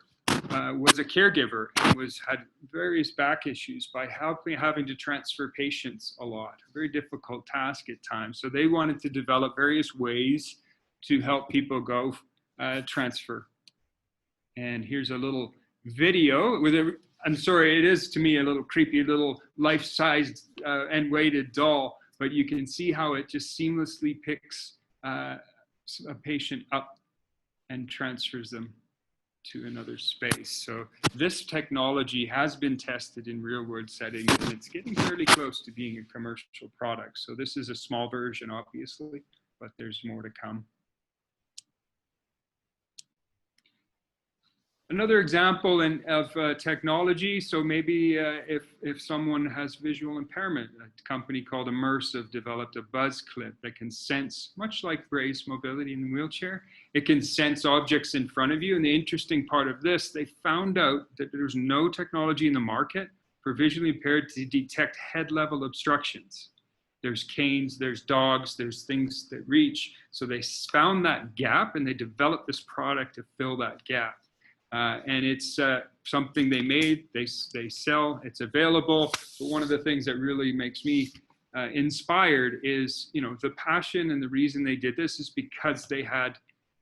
[SPEAKER 4] was a caregiver and had various back issues by having to transfer patients a lot, a very difficult task at times. So they wanted to develop various ways to help people go transfer. And here's a little video with I'm sorry, it is to me a little creepy, little life-sized and weighted doll, but you can see how it just seamlessly picks a patient up and transfers them to another space. So this technology has been tested in real-world settings, and it's getting fairly close to being a commercial product. So this is a small version, obviously, but there's more to come. Another example of technology, so maybe if someone has visual impairment, a company called Immersive developed a buzz clip that can sense, much like Bray's mobility in the wheelchair, it can sense objects in front of you. And the interesting part of this, they found out that there's no technology in the market for visually impaired to detect head level obstructions. There's canes, there's dogs, there's things that reach. So they found that gap and they developed this product to fill that gap. And it's something they made, they sell, it's available. But one of the things that really makes me inspired is, you know, the passion, and the reason they did this is because they had,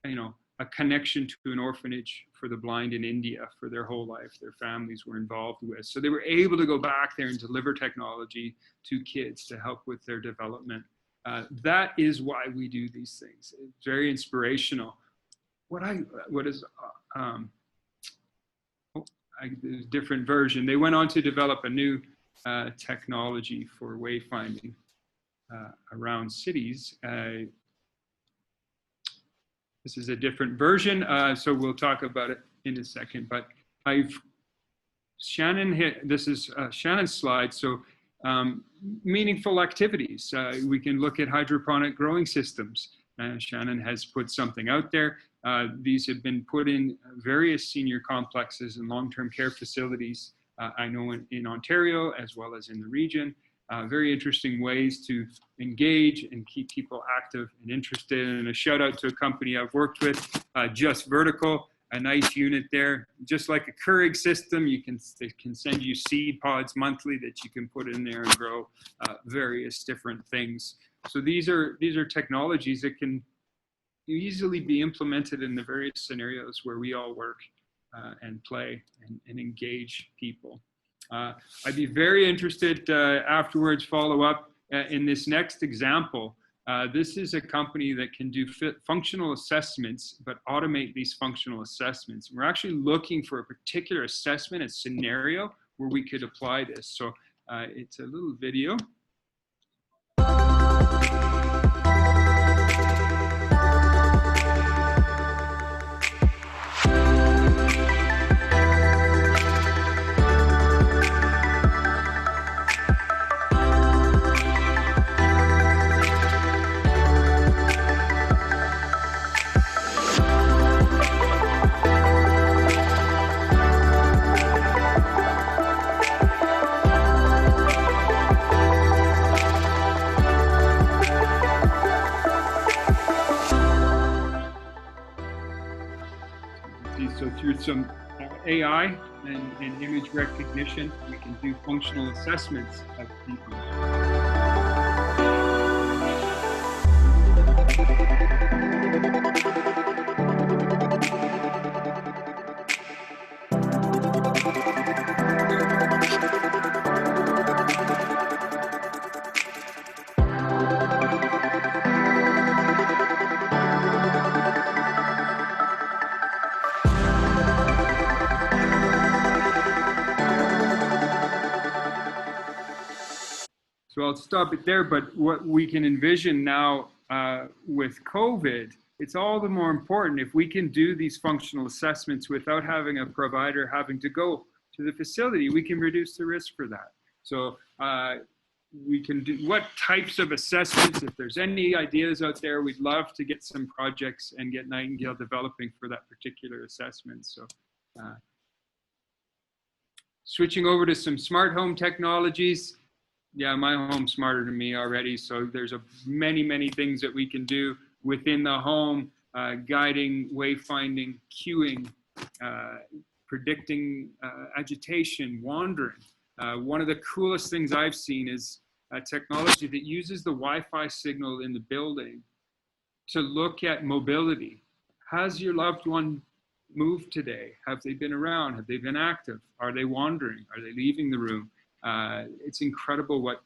[SPEAKER 4] you know, a connection to an orphanage for the blind in India for their whole life. Their families were involved with. So they were able to go back there and deliver technology to kids to help with their development. That is why we do these things. It's very inspirational. Different version. They went on to develop a new technology for wayfinding around cities. This is a different version, so we'll talk about it in a second. But this is Shannon's slide. So meaningful activities. We can look at hydroponic growing systems. Shannon has put something out there. These have been put in various senior complexes and long-term care facilities, I know in Ontario as well as in the region. Very interesting ways to engage and keep people active and interested. And a shout out to a company I've worked with, Just Vertical, a nice unit there. Just like a Keurig system, they can send you seed pods monthly that you can put in there and grow various different things. So these are technologies that can easily be implemented in the various scenarios where we all work and play and engage people. I'd be very interested afterwards, follow up in this next example. This is a company that can do functional assessments, but automate these functional assessments. We're actually looking for a particular assessment and scenario where we could apply this. So it's a little video. So through some AI and image recognition, we can do functional assessments of people. So I'll stop it there, but what we can envision now with COVID, it's all the more important if we can do these functional assessments without having a provider having to go to the facility, we can reduce the risk for that. So we can do what types of assessments, if there's any ideas out there, we'd love to get some projects and get Nightingale developing for that particular assessment. So switching over to some smart home technologies. Yeah, my home's smarter than me already. So there's many things that we can do within the home, guiding, wayfinding, cueing, predicting agitation, wandering. One of the coolest things I've seen is a technology that uses the Wi-Fi signal in the building to look at mobility. Has your loved one moved today? Have they been around? Have they been active? Are they wandering? Are they leaving the room? It's incredible what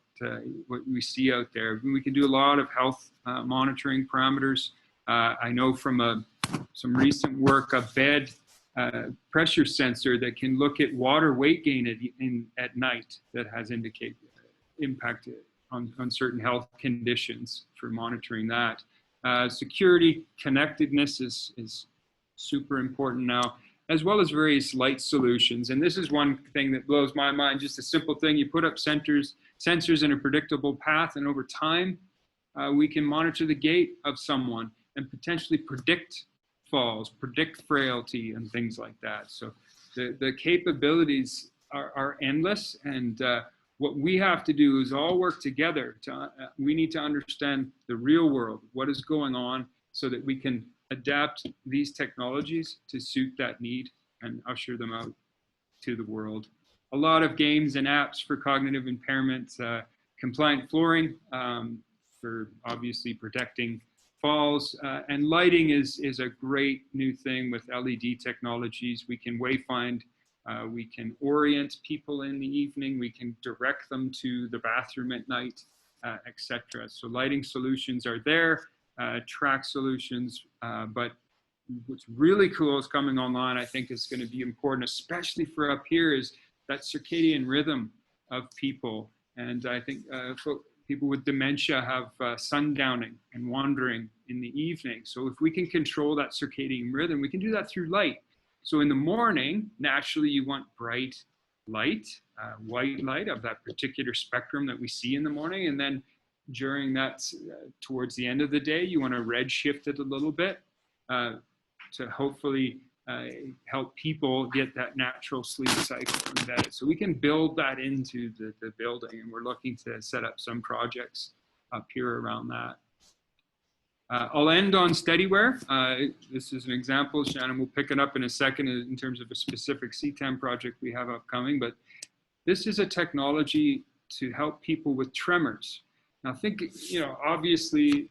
[SPEAKER 4] we see out there. We can do a lot of health monitoring parameters. I know from some recent work, a bed pressure sensor that can look at water weight gain at night that has impact on certain health conditions for monitoring that. Security, connectedness is super important now. as well as various light solutions. And this is one thing that blows my mind, just a simple thing. You put up sensors in a predictable path, and over time, we can monitor the gait of someone and potentially predict falls, predict frailty, and things like that. So the capabilities are endless, and what we have to do is all work together. We need to understand the real world, what is going on, so that we can adapt these technologies to suit that need and usher them out to the world. A lot of games and apps for cognitive impairment, compliant flooring for obviously protecting falls, and lighting is a great new thing with LED technologies. We can wayfind, we can orient people in the evening, we can direct them to the bathroom at night, etc. So lighting solutions are there, track solutions, but what's really cool is coming online, I think is going to be important, especially for up here, is that circadian rhythm of people. And I think people with dementia have sundowning and wandering in the evening. So if we can control that circadian rhythm, we can do that through light. So in the morning, naturally you want bright light, white light of that particular spectrum that we see in the morning. And then during that, towards the end of the day, you want to red shift it a little bit to hopefully help people get that natural sleep cycle embedded. So we can build that into the building, and we're looking to set up some projects up here around that. I'll end on SteadyWear. This is an example. Shannon will pick it up in a second in terms of a specific CTAAN project we have upcoming, but this is a technology to help people with tremors. Now think, obviously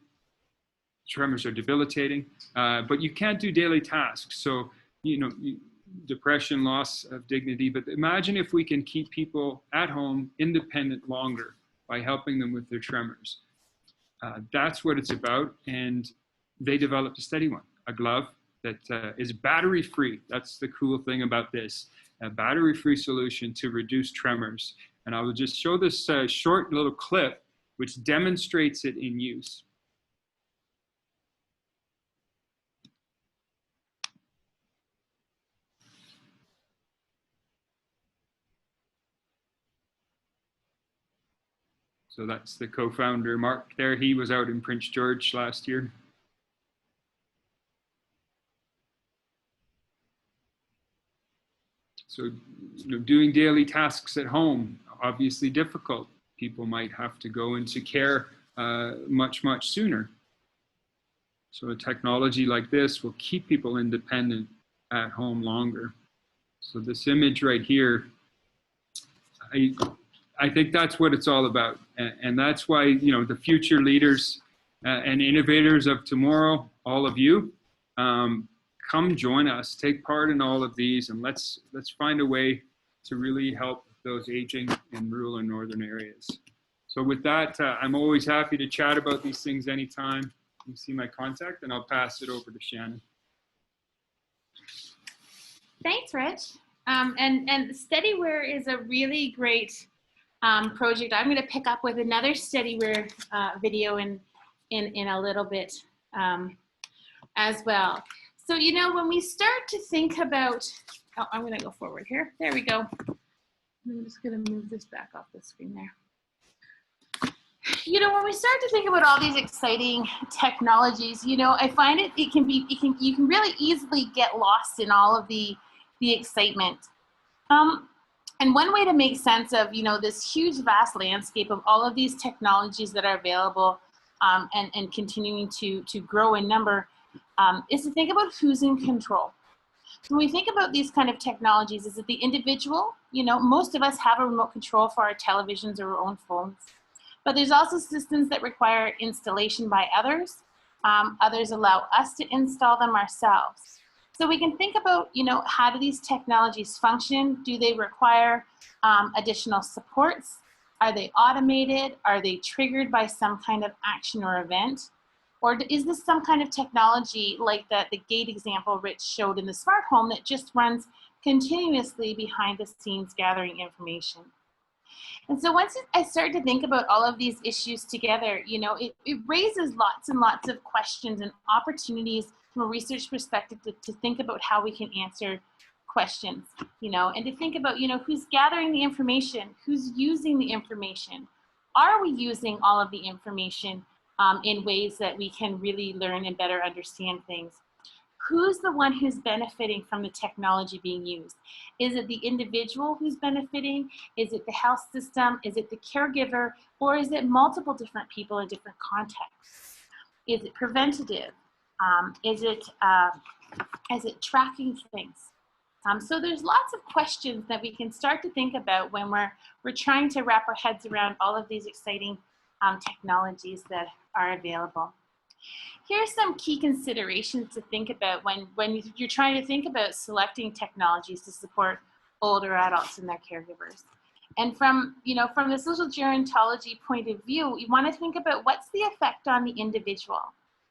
[SPEAKER 4] tremors are debilitating, but you can't do daily tasks. So, depression, loss of dignity, but imagine if we can keep people at home independent longer by helping them with their tremors. That's what it's about. And they developed a SteadyOne, a glove that is battery free. That's the cool thing about this, a battery free solution to reduce tremors. And I will just show this short little clip which demonstrates it in use. So that's the co-founder, Mark, there. He was out in Prince George last year. So, doing daily tasks at home, obviously difficult. People might have to go into care much sooner. So a technology like this will keep people independent at home longer. So this image right here, I think that's what it's all about. And that's why, the future leaders and innovators of tomorrow, all of you, come join us, take part in all of these, and let's find a way to really help those aging in rural and northern areas. So with that, I'm always happy to chat about these things anytime. You see my contact, and I'll pass it over to Shannon.
[SPEAKER 2] Thanks, Rich. And SteadyWear is a really great project. I'm going to pick up with another SteadyWear video in a little bit as well. So, when we start to think about, I'm going to go forward here. There we go. I'm just going to move this back off the screen there. When we start to think about all these exciting technologies, I find you can really easily get lost in all of the excitement. And one way to make sense of, this huge, vast landscape of all of these technologies that are available and continuing to grow in number is to think about who's in control. When we think about these kind of technologies, is it the individual? Most of us have a remote control for our televisions or our own phones. But there's also systems that require installation by others. Others allow us to install them ourselves. So we can think about, how do these technologies function? Do they require additional supports? Are they automated? Are they triggered by some kind of action or event? Or is this some kind of technology like the gate example Rich showed in the smart home that just runs continuously behind the scenes gathering information? And so once I start to think about all of these issues together, it raises lots and lots of questions and opportunities from a research perspective to think about how we can answer questions, and to think about, who's gathering the information, who's using the information. Are we using all of the information in ways that we can really learn and better understand things? Who's the one who's benefiting from the technology being used? Is it the individual who's benefiting? Is it the health system? Is it the caregiver? Or is it multiple different people in different contexts? Is it preventative? Is it tracking things? So there's lots of questions that we can start to think about when we're trying to wrap our heads around all of these exciting technologies that are available. Here's some key considerations to think about when you're trying to think about selecting technologies to support older adults and their caregivers. And from the social gerontology point of view, you want to think about what's the effect on the individual.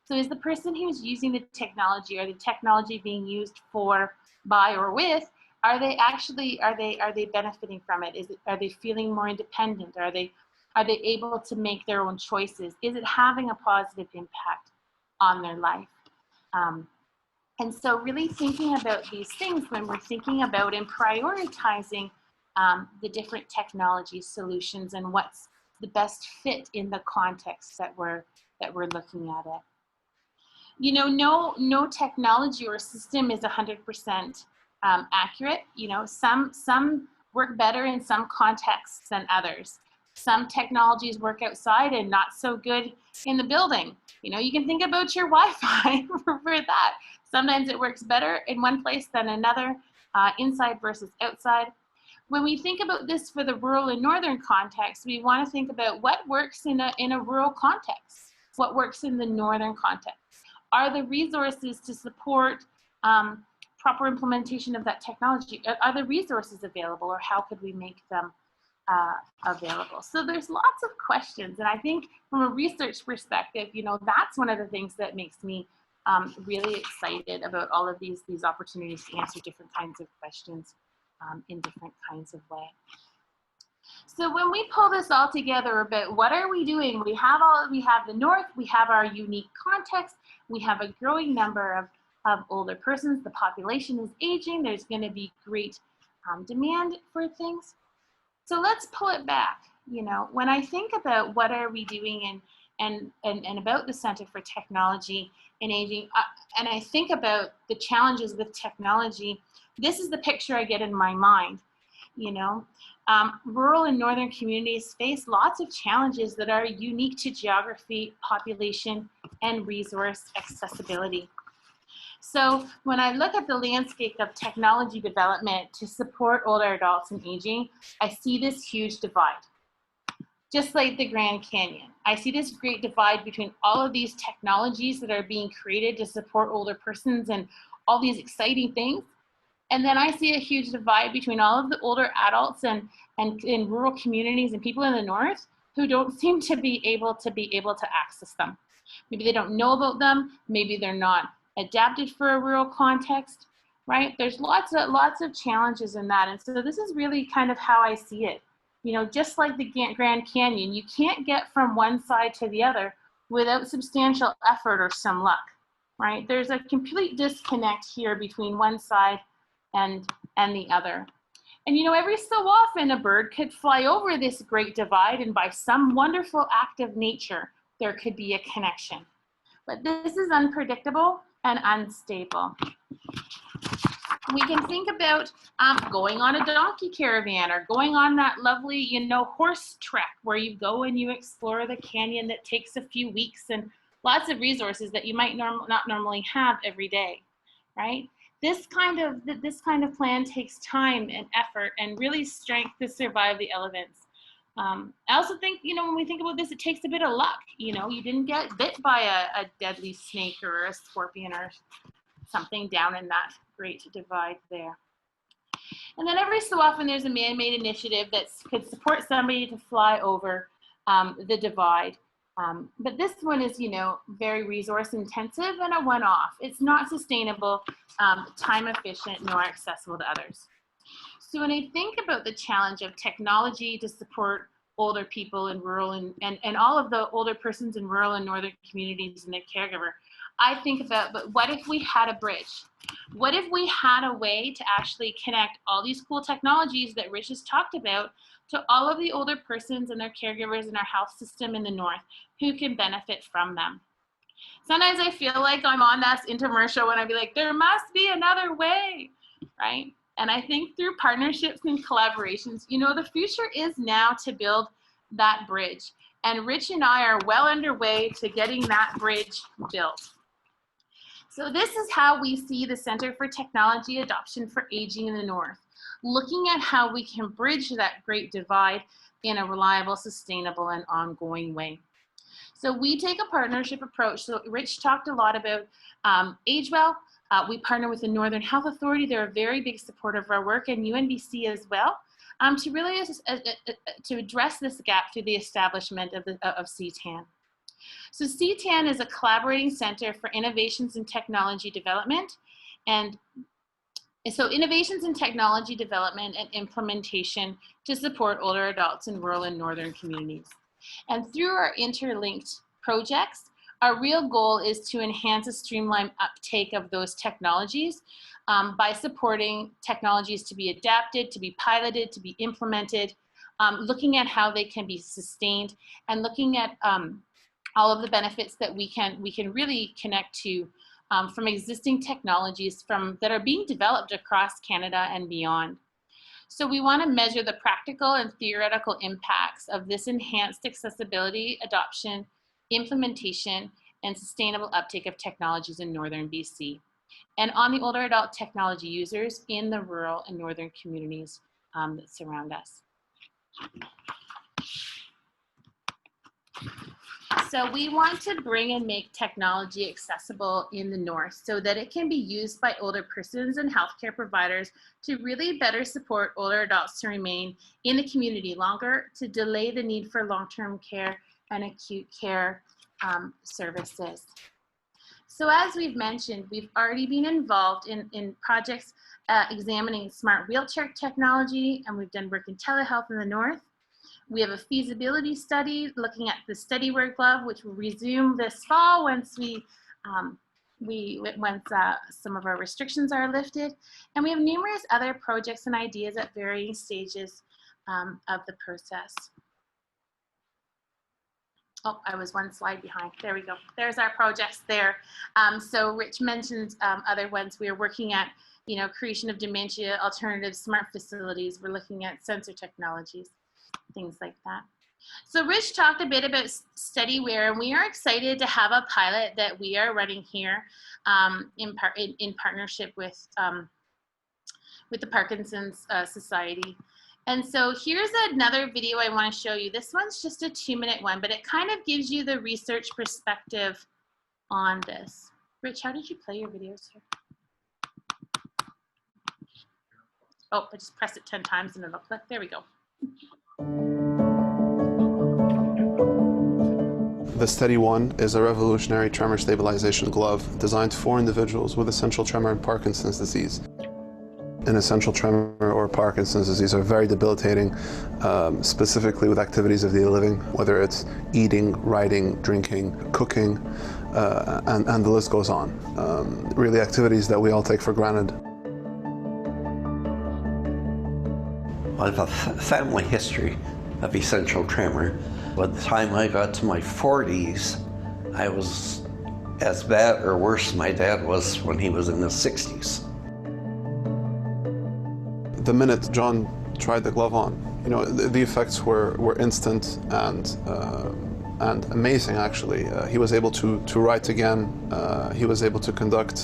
[SPEAKER 2] So is the person who's using the technology, or the technology being used for, by, or with, are they benefiting from it? Are they feeling more independent? Are they able to make their own choices? Is it having a positive impact on their life? And so really thinking about these things when we're thinking about and prioritizing the different technology solutions and what's the best fit in the context that we're looking at it. No technology or system is 100% accurate. Some work better in some contexts than others. Some technologies work outside and not so good in the building. You can think about your Wi-Fi for that. Sometimes it works better in one place than another, inside versus outside. When we think about this for the rural and northern context, we want to think about what works in a rural context, what works in the northern context. Are the resources to support proper implementation of that technology, are the resources available, or how could we make them available? So there's lots of questions, and I think from a research perspective, that's one of the things that makes me really excited about all of these opportunities to answer different kinds of questions in different kinds of ways. So when we pull this all together about what are we doing, we have the North, we have our unique context, we have a growing number of older persons, the population is aging, there's going to be great demand for things. So let's pull it back. When I think about what are we doing and about the Center for Technology and Aging, and I think about the challenges with technology, this is the picture I get in my mind. Rural and northern communities face lots of challenges that are unique to geography, population, and resource accessibility. So when I look at the landscape of technology development to support older adults and aging, I see this huge divide. Just like the Grand Canyon, I see this great divide between all of these technologies that are being created to support older persons and all these exciting things. And then I see a huge divide between all of the older adults and in rural communities and people in the North who don't seem to be able to access them. Maybe they don't know about them. Maybe they're not adapted for a rural context, right? There's lots of challenges in that. And so this is really kind of how I see it. Just like the Grand Canyon, you can't get from one side to the other without substantial effort or some luck, right? There's a complete disconnect here between one side and the other. And every so often a bird could fly over this great divide, and by some wonderful act of nature, there could be a connection. But this is unpredictable and unstable. We can think about going on a donkey caravan or going on that lovely, horse trek where you go and you explore the canyon that takes a few weeks and lots of resources that you might not normally have every day, right? This kind of plan takes time and effort and really strength to survive the elements. I also think, when we think about this, it takes a bit of luck. You didn't get bit by a deadly snake or a scorpion or something down in that great divide there. And then every so often there's a man-made initiative that could support somebody to fly over the divide. But this one is, very resource intensive and a one-off. It's not sustainable, time efficient, nor accessible to others. So when I think about the challenge of technology to support older people in rural and all of the older persons in rural and northern communities and their caregiver, I think about, but what if we had a bridge? What if we had a way to actually connect all these cool technologies that Rich has talked about to all of the older persons and their caregivers in our health system in the North who can benefit from them? Sometimes I feel like I'm on that infomercial when I be like, there must be another way, right? And I think through partnerships and collaborations, you know, the future is now to build that bridge. And Rich and I are well underway to getting that bridge built. So this is how we see the Center for Technology Adoption for Aging in the North, looking at how we can bridge that great divide in a reliable, sustainable, and ongoing way. So we take a partnership approach. So Rich talked a lot about AgeWell. We partner with the Northern Health Authority. They're a very big supporter of our work, and UNBC as well, to really to address this gap through the establishment of CTAAN. So CTAAN is a collaborating center for innovations in technology development, and so innovations in technology development and implementation to support older adults in rural and northern communities. And through our interlinked projects, our real goal is to enhance a streamlined uptake of those technologies by supporting technologies to be adapted, to be piloted, to be implemented, looking at how they can be sustained, and looking at all of the benefits that we can really connect to from existing technologies that are being developed across Canada and beyond. So we want to measure the practical and theoretical impacts of this enhanced accessibility, adoption, implementation, and sustainable uptake of technologies in northern BC, and on the older adult technology users in the rural and northern communities that surround us. So we want to bring and make technology accessible in the North so that it can be used by older persons and healthcare providers to really better support older adults to remain in the community longer, to delay the need for long-term care and acute care services. So as we've mentioned, we've already been involved in projects examining smart wheelchair technology, and we've done work in telehealth in the North. We have a feasibility study looking at the SteadyWear glove, which will resume this fall once some of our restrictions are lifted. And we have numerous other projects and ideas at varying stages of the process. Oh, I was one slide behind. There we go. There's our projects there. So Rich mentioned other ones. We are working at, you know, creation of dementia, alternative smart facilities. We're looking at sensor technologies, things like that. So Rich talked a bit about SteadyWear, and we are excited to have a pilot that we are running here in partnership with the Parkinson's Society. And so here's another video I want to show you. This one's just a 2-minute one, but it kind of gives you the research perspective on this. Rich, how did you play your videos here? Oh, I just press it 10 times and it'll click. There we go.
[SPEAKER 7] The SteadyOne is a revolutionary tremor stabilization glove designed for individuals with essential tremor and Parkinson's disease. And essential tremor or Parkinson's disease are very debilitating, specifically with activities of daily living, whether it's eating, writing, drinking, cooking, and the list goes on. Really activities that we all take for granted.
[SPEAKER 8] I have a family history of essential tremor. By the time I got to my 40s, I was as bad or worse than my dad was when he was in his 60s.
[SPEAKER 7] The minute John tried the glove on, you know, the effects were instant and amazing. Actually, he was able to write again. He was able to conduct,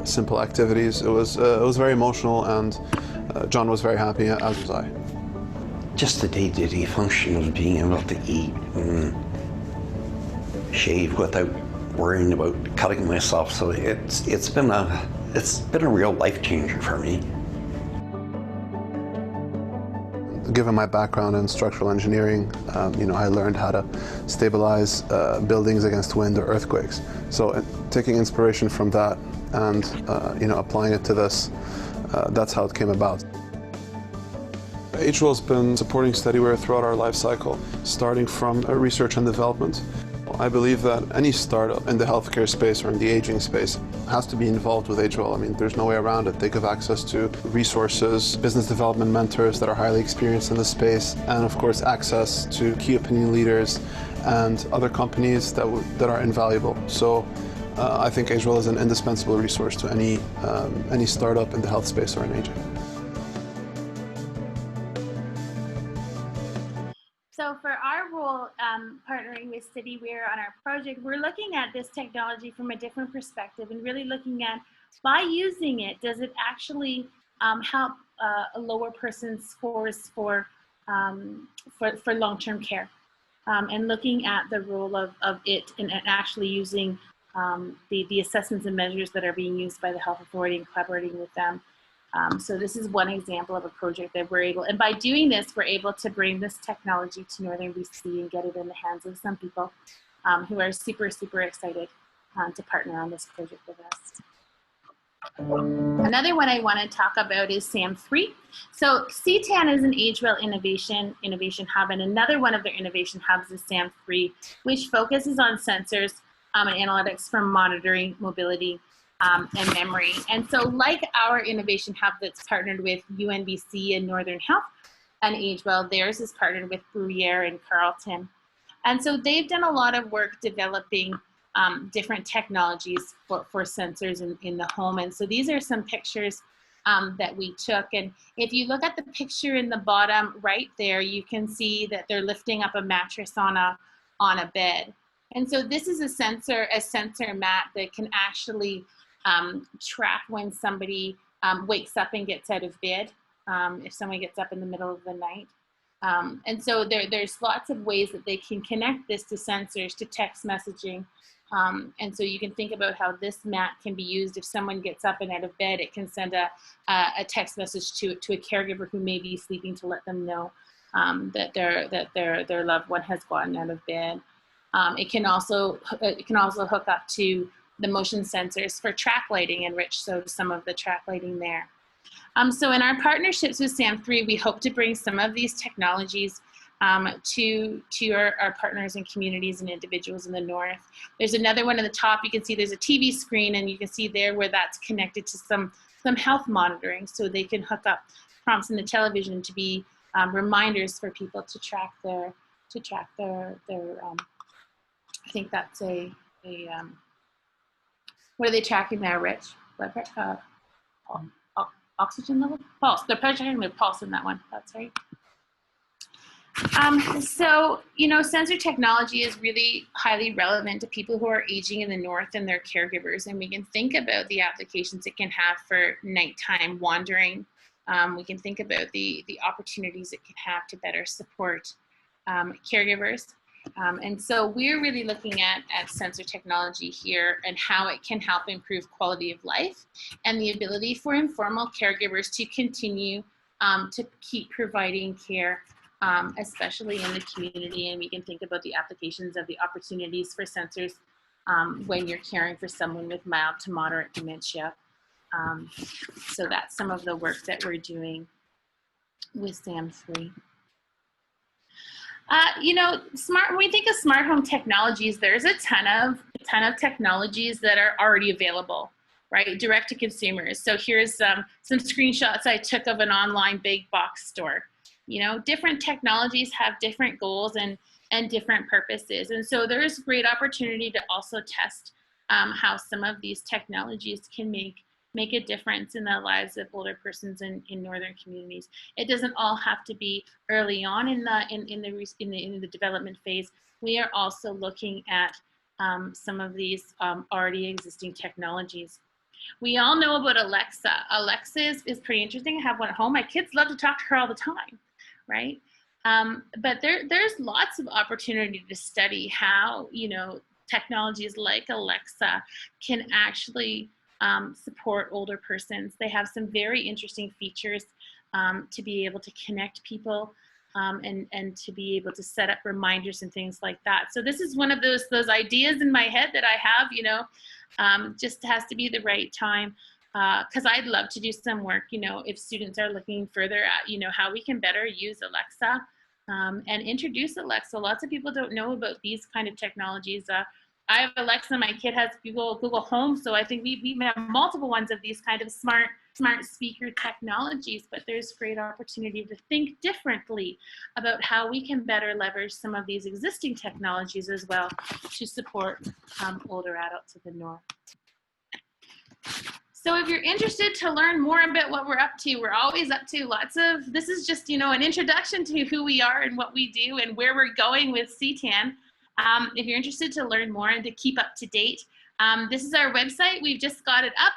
[SPEAKER 7] simple activities. It was very emotional, and John was very happy, as was I.
[SPEAKER 8] Just the day-to-day function of being able to eat and shave without worrying about cutting myself. So it's been a real life changer for me.
[SPEAKER 7] Given my background in structural engineering, I learned how to stabilize buildings against wind or earthquakes. So taking inspiration from that and applying it to this, that's how it came about. HRI has been supporting SteadyWear throughout our life cycle, starting from research and development. I believe that any startup in the healthcare space or in the aging space has to be involved with AgeWell. I mean, there's no way around it. They give access to resources, business development mentors that are highly experienced in the space, and of course access to key opinion leaders and other companies that are invaluable. So I think AgeWell is an indispensable resource to any startup in the health space or in aging.
[SPEAKER 9] So for our role, partnering with CityWear on our project, we're looking at this technology from a different perspective and really looking at, by using it, does it actually help lower person's scores for long-term care? And looking at the role of it and actually using the assessments and measures that are being used by the health authority and collaborating with them. So this is one example of a project that we're able, and by doing this, we're able to bring this technology to Northern BC and get it in the hands of some people who are super, super excited to partner on this project with us. Another one I want to talk about is SAM3. So CTAAN is an AgeWell innovation hub, and another one of their innovation hubs is SAM3, which focuses on sensors and analytics for monitoring, mobility, and memory. And so like our innovation hub that's partnered with UNBC and Northern Health and AgeWell, theirs is partnered with Bruyere and Carleton. And so they've done a lot of work developing different technologies for sensors in the home. And so these are some pictures that we took. And if you look at the picture in the bottom right there, you can see that they're lifting up a mattress on a bed. And so this is a sensor mat that can actually track when somebody wakes up and gets out of bed, if someone gets up in the middle of the night. And so there's lots of ways that they can connect this to sensors, to text messaging. And so you can think about how this mat can be used if someone gets up and out of bed. It can send a text message to a caregiver who may be sleeping to let them know that their loved one has gotten out of bed. It can also hook up to the motion sensors for track lighting, enrich some of the track lighting there. So in our partnerships with SAM3, we hope to bring some of these technologies to our partners and communities and individuals in the north. There's another one at the top. You can see there's a TV screen, and you can see there where that's connected to some health monitoring, so they can hook up prompts in the television to be reminders for people to track their I think that's what are they tracking there, Rich? Blood pressure, oxygen level? Pulse. They're tracking their pulse in that one. That's right. So, sensor technology is really highly relevant to people who are aging in the north and their caregivers. And we can think about the applications it can have for nighttime wandering. We can think about the opportunities it can have to better support caregivers. And so we're really looking at sensor technology here and how it can help improve quality of life and the ability for informal caregivers to continue to keep providing care, especially in the community. And we can think about the applications of the opportunities for sensors when you're caring for someone with mild to moderate dementia. So that's some of the work that we're doing with SAM3. When we think of smart home technologies, there's a ton of technologies that are already available, right? Direct to consumers. So here's some screenshots I took of an online big box store. Different technologies have different goals and different purposes. And so there's great opportunity to also test how some of these technologies can make a difference in the lives of older persons in northern communities. It doesn't all have to be early on in the development phase. We are also looking at some of these already existing technologies. We all know about Alexa. Alexa is pretty interesting. I have one at home. My kids love to talk to her all the time, right? But there's lots of opportunity to study how technologies like Alexa can actually support older persons. They have some very interesting features to be able to connect people and to be able to set up reminders and things like that. So this is one of those ideas in my head that I have, just has to be the right time, because I'd love to do some work, if students are looking further at, how we can better use Alexa and introduce Alexa. Lots of people don't know about these kind of technologies. I have Alexa, my kid has Google Home, so I think we have multiple ones of these kind of smart speaker technologies, but there's great opportunity to think differently about how we can better leverage some of these existing technologies as well to support older adults with the norm. So if you're interested to learn more about what we're up to, we're always up to lots of, this is just, an introduction to who we are and what we do and where we're going with CTAAN. If you're interested to learn more and to keep up to date, this is our website. We've just got it up.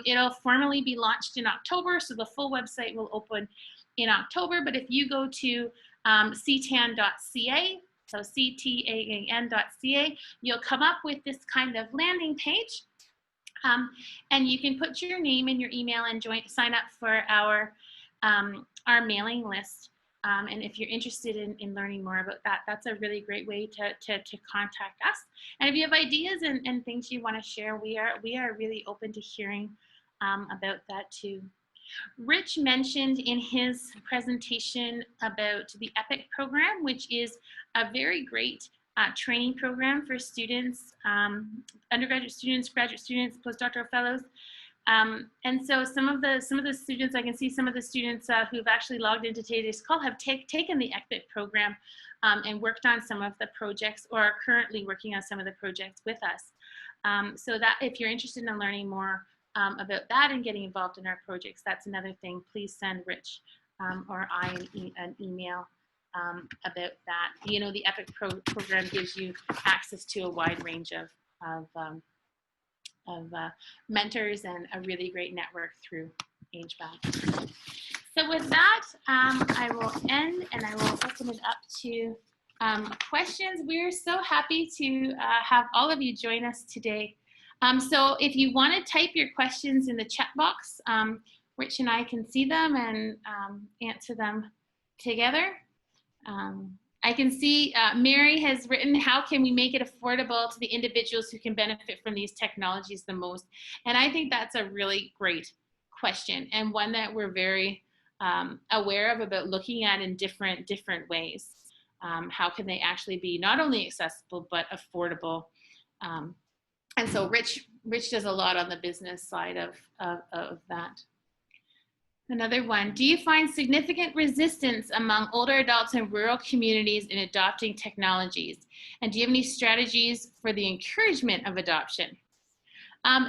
[SPEAKER 9] It'll formally be launched in October, so the full website will open in October. But if you go to CTAAN.ca, so CTAAN.ca, you'll come up with this kind of landing page. And you can put your name and your email and sign up for our mailing list. And if you're interested in learning more about that, that's a really great way to contact us. And if you have ideas and things you want to share, we are really open to hearing about that too. Rich mentioned in his presentation about the EPIC program, which is a very great training program for students, undergraduate students, graduate students, postdoctoral fellows. And so some of the students, I can see some of the students who've actually logged into today's call have taken the EPIC program and worked on some of the projects or are currently working on some of the projects with us. So that if you're interested in learning more about that and getting involved in our projects, that's another thing. Please send Rich or I an email about that. The EPIC program gives you access to a wide range of mentors and a really great network through HBAC. So with that, I will end and I will open it up to questions. We're so happy to have all of you join us today. So if you want to type your questions in the chat box, Rich and I can see them and answer them together. I can see Mary has written, how can we make it affordable to the individuals who can benefit from these technologies the most? And I think that's a really great question and one that we're very aware of about looking at in different ways. How can they actually be not only accessible, but affordable? And so Rich does a lot on the business side of that. Another one, do you find significant resistance among older adults in rural communities in adopting technologies? And do you have any strategies for the encouragement of adoption?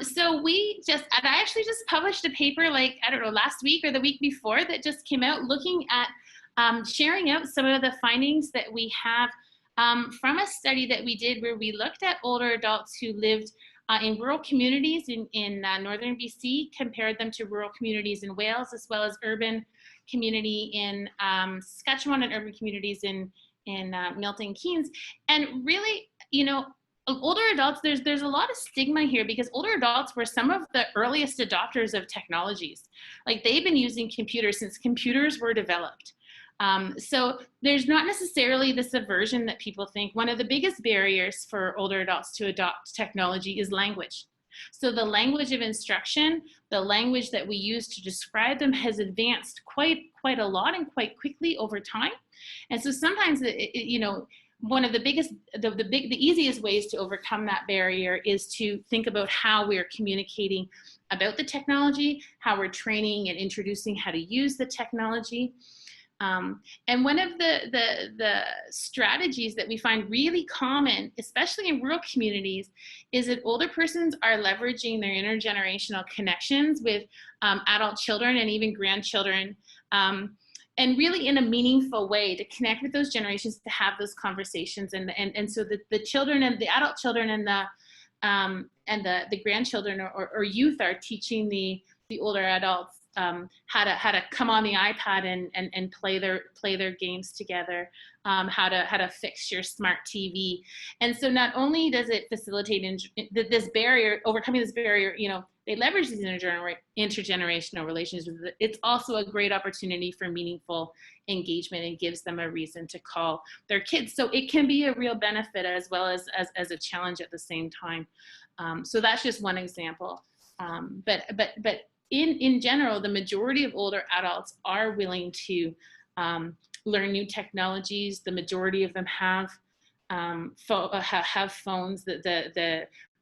[SPEAKER 9] So I actually just published a paper last week or the week before that just came out looking at sharing out some of the findings that we have from a study that we did where we looked at older adults who lived in rural communities in northern BC, compared them to rural communities in Wales, as well as urban community in Saskatchewan and urban communities in Milton Keynes. And really, older adults, there's a lot of stigma here because older adults were some of the earliest adopters of technologies. Like they've been using computers since computers were developed. So there's not necessarily this aversion that people think. One of the biggest barriers for older adults to adopt technology is language. So the language of instruction, the language that we use to describe them has advanced quite a lot and quite quickly over time. And so sometimes, one of the easiest ways to overcome that barrier is to think about how we're communicating about the technology, how we're training and introducing how to use the technology. And one of the strategies that we find really common, especially in rural communities, is that older persons are leveraging their intergenerational connections with adult children and even grandchildren, and really in a meaningful way to connect with those generations, to have those conversations. And so the children and the adult children and the grandchildren or youth are teaching the older adults how to come on the iPad and play their games together, how to fix your smart TV. And so not only does it facilitate overcoming this barrier, they leverage these intergenerational relationships. It's also a great opportunity for meaningful engagement and gives them a reason to call their kids. So it can be a real benefit as well as a challenge at the same time. So that's just one example. But in general, the majority of older adults are willing to learn new technologies. The majority of them have phones.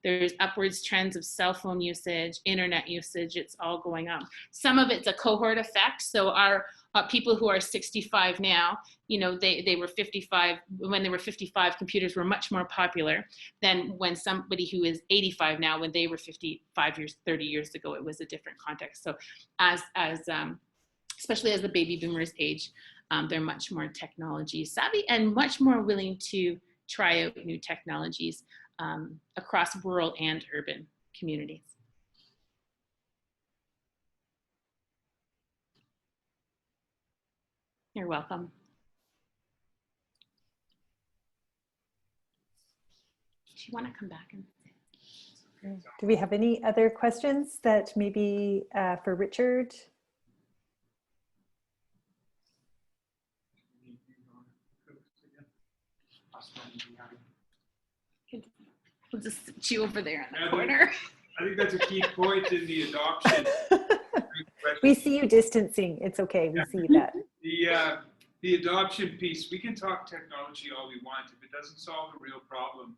[SPEAKER 9] There's upwards trends of cell phone usage, internet usage. It's all going up. Some of it's a cohort effect. So our people who are 65 now, you know, they were 55 when they were 55. Computers were much more popular than when somebody who is 85 now, when they were 55 years, 30 years ago, it was a different context. So especially as the baby boomers age, they're much more technology savvy and much more willing to try out new technologies across rural and urban communities. You're welcome. Do you want to come back?
[SPEAKER 1] Do we have any other questions that maybe for Richard?
[SPEAKER 9] We'll just sit you over there in the corner.
[SPEAKER 4] I think that's a key point in the adoption.
[SPEAKER 1] We see you distancing. It's okay. We see that.
[SPEAKER 4] The adoption piece, we can talk technology all we want. If it doesn't solve a real problem,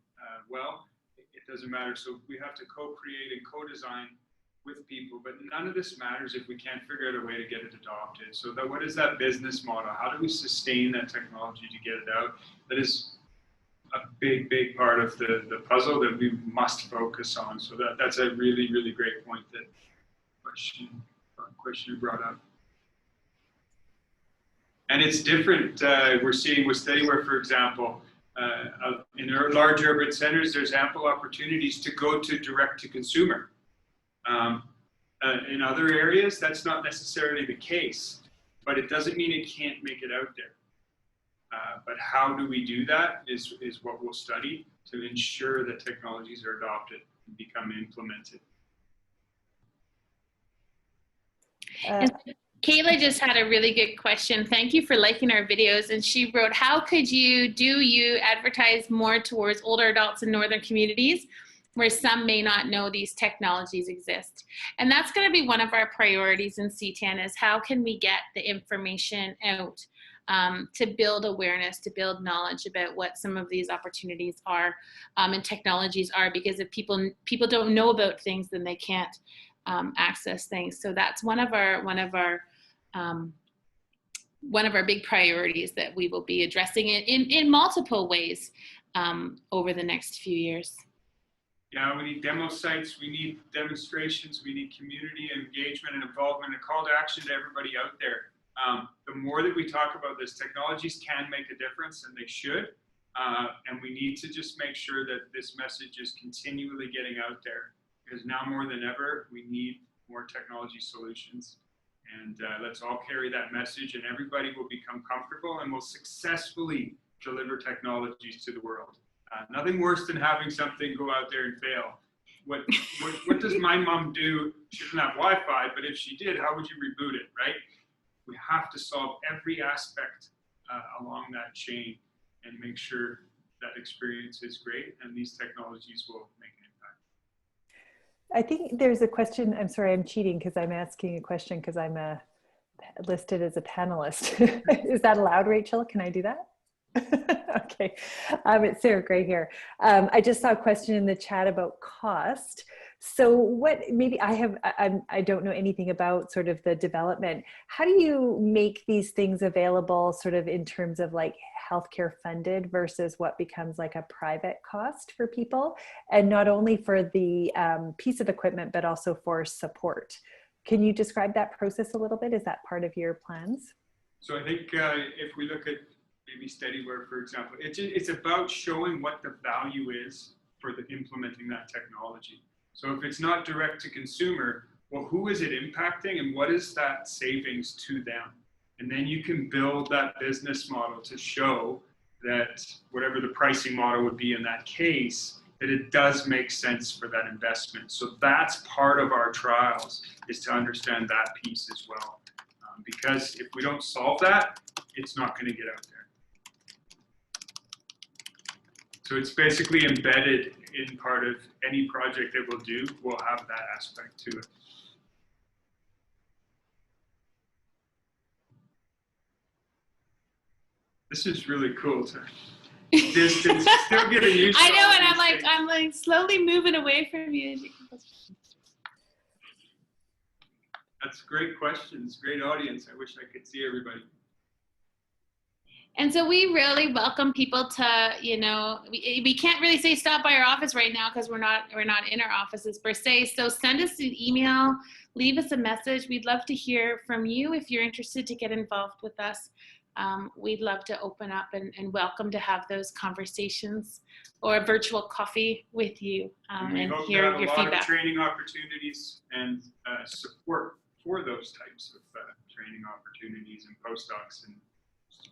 [SPEAKER 4] well, it doesn't matter. So we have to co-create and co-design with people, but none of this matters if we can't figure out a way to get it adopted. So what is that business model? How do we sustain that technology to get it out? That is a big, big part of the puzzle that we must focus on. So that's a really, really great point that question you brought up. And it's different. We're seeing with Steadyware, for example, in our large urban centers, there's ample opportunities to go to direct to consumer. In other areas, that's not necessarily the case, but it doesn't mean it can't make it out there. But how do we do that is what we'll study to ensure that technologies are adopted and become implemented.
[SPEAKER 9] Kayla just had a really good question. Thank you for liking our videos. And she wrote, how could you advertise more towards older adults in northern communities where some may not know these technologies exist? And that's going to be one of our priorities in CTAAN, is how can we get the information out to build awareness, to build knowledge about what some of these opportunities are and technologies are, because if people don't know about things, then they can't access things. So that's one of our big priorities that we will be addressing it in multiple ways over the next few years.
[SPEAKER 4] Yeah, we need demo sites, we need demonstrations, we need community engagement and involvement, and call to action to everybody out there. The more that we talk about this, technologies can make a difference, and they should. And we need to just make sure that this message is continually getting out there, because now more than ever, we need more technology solutions. And let's all carry that message, and everybody will become comfortable and will successfully deliver technologies to the world. Nothing worse than having something go out there and fail. What does my mom do? She doesn't have Wi-Fi, but if she did, how would you reboot it, right? We have to solve every aspect along that chain and make sure that experience is great, and these technologies will make an impact.
[SPEAKER 1] I think there's a question. I'm sorry, I'm cheating because I'm asking a question because I'm listed as a panelist. Is that allowed, Rachel? Can I do that? Okay. It's Sarah Gray here. I just saw a question in the chat about cost. So what, maybe I don't know anything about sort of the development. How do you make these things available sort of in terms of like healthcare funded versus what becomes like a private cost for people? And not only for the piece of equipment, but also for support. Can you describe that process a little bit? Is that part of your plans?
[SPEAKER 4] So I think if we look at maybe Steadyware, for example, it's about showing what the value is for implementing that technology. So if it's not direct to consumer, well, who is it impacting and what is that savings to them? And then you can build that business model to show that whatever the pricing model would be in that case, that it does make sense for that investment. So that's part of our trials, is to understand that piece as well. Because if we don't solve that, it's not going to get out there. So it's basically embedded in part of any project that we'll do, will have that aspect to it. This is really cool to distance, still getting used to
[SPEAKER 9] I know,
[SPEAKER 4] all
[SPEAKER 9] and
[SPEAKER 4] these
[SPEAKER 9] I'm like slowly moving away from you.
[SPEAKER 4] That's great questions, great audience. I wish I could see everybody.
[SPEAKER 9] And so we really welcome people to, you know, we can't really say stop by our office right now because we're not in our offices per se. So send us an email, leave us a message. We'd love to hear from you if you're interested to get involved with us. We'd love to open up and welcome to have those conversations or a virtual coffee with you and hear your feedback. We hope to have a lot of
[SPEAKER 4] training opportunities and support for those types of training opportunities and postdocs and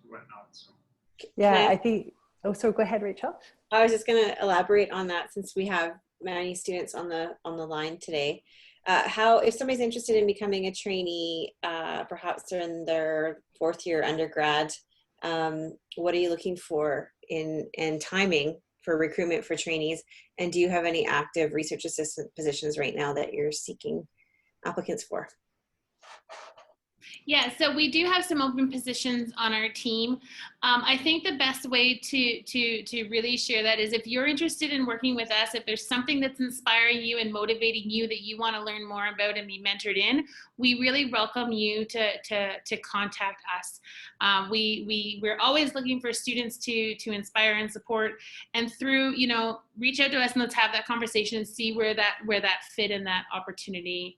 [SPEAKER 4] whatnot. So
[SPEAKER 1] yeah, I think, oh, so go ahead, Rachel.
[SPEAKER 10] I was just going to elaborate on that since we have many students on the line today. How, if somebody's interested in becoming a trainee, perhaps they're in their 4th year undergrad, what are you looking for in timing for recruitment for trainees? And do you have any active research assistant positions right now that you're seeking applicants for?
[SPEAKER 9] Yeah, so we do have some open positions on our team. I think the best way to really share that is if you're interested in working with us, if there's something that's inspiring you and motivating you that you want to learn more about and be mentored in, we really welcome you to contact us. We're always looking for students to inspire and support, and through, you know, reach out to us and let's have that conversation and see where that fit in that opportunity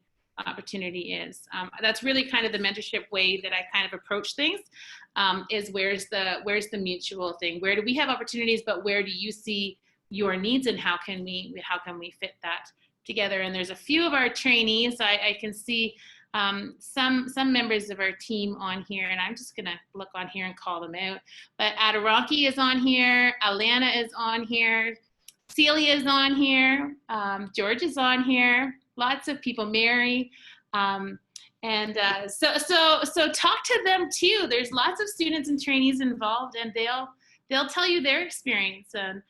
[SPEAKER 9] is. That's really kind of the mentorship way that I kind of approach things, is where's the mutual thing? Where do we have opportunities, but where do you see your needs and how can we fit that together? And there's a few of our trainees. I can see some members of our team on here, and I'm just gonna look on here and call them out. But Adiraki is on here, Alana is on here, Celia is on here, George is on here. Lots of people, Mary, so talk to them too. There's lots of students and trainees involved, and they'll tell you their experience and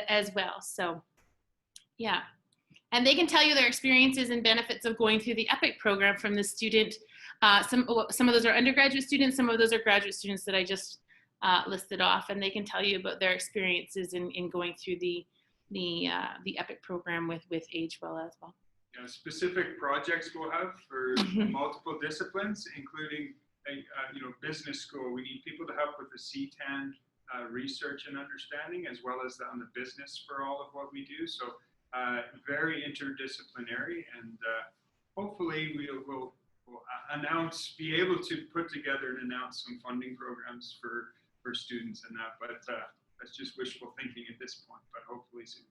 [SPEAKER 9] as well. So yeah, and they can tell you their experiences and benefits of going through the EPIC program from the student. Some of those are undergraduate students, some of those are graduate students that I just listed off, and they can tell you about their experiences in going through the EPIC program with AgeWell as well.
[SPEAKER 4] Yeah, specific projects we'll have for multiple disciplines, including business school. We need people to help with the CTAAN research and understanding, as well as on the business for all of what we do. So very interdisciplinary, and hopefully we'll be able to put together and announce some funding programs for students and that. But that's just wishful thinking at this point, but hopefully soon.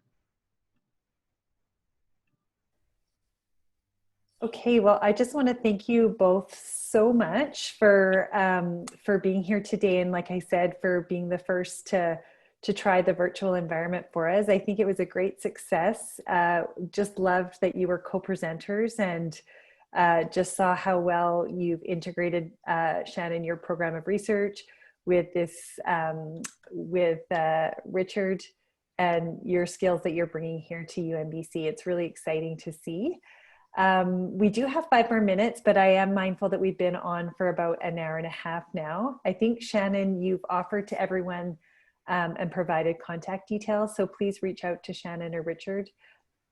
[SPEAKER 1] Okay, well, I just want to thank you both so much for being here today, and like I said, for being the first to try the virtual environment for us. I think it was a great success. Just loved that you were co-presenters, and just saw how well you've integrated, Shannon, your program of research with this, with Richard, and your skills that you're bringing here to UNBC. It's really exciting to see. We do have 5 more minutes, but I am mindful that we've been on for about an hour and a half now. I think, Shannon, you've offered to everyone and provided contact details. So please reach out to Shannon or Richard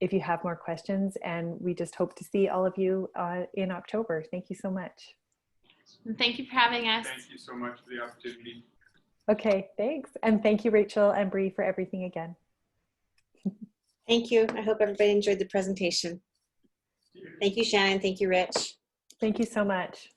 [SPEAKER 1] if you have more questions. And we just hope to see all of you in October. Thank you so much.
[SPEAKER 9] And thank you for having us.
[SPEAKER 4] Thank you so much for the opportunity.
[SPEAKER 1] Okay, thanks. And thank you, Rachel and Bree, for everything again.
[SPEAKER 10] Thank you. I hope everybody enjoyed the presentation. Thank you, Shannon. Thank you, Rich.
[SPEAKER 1] Thank you so much.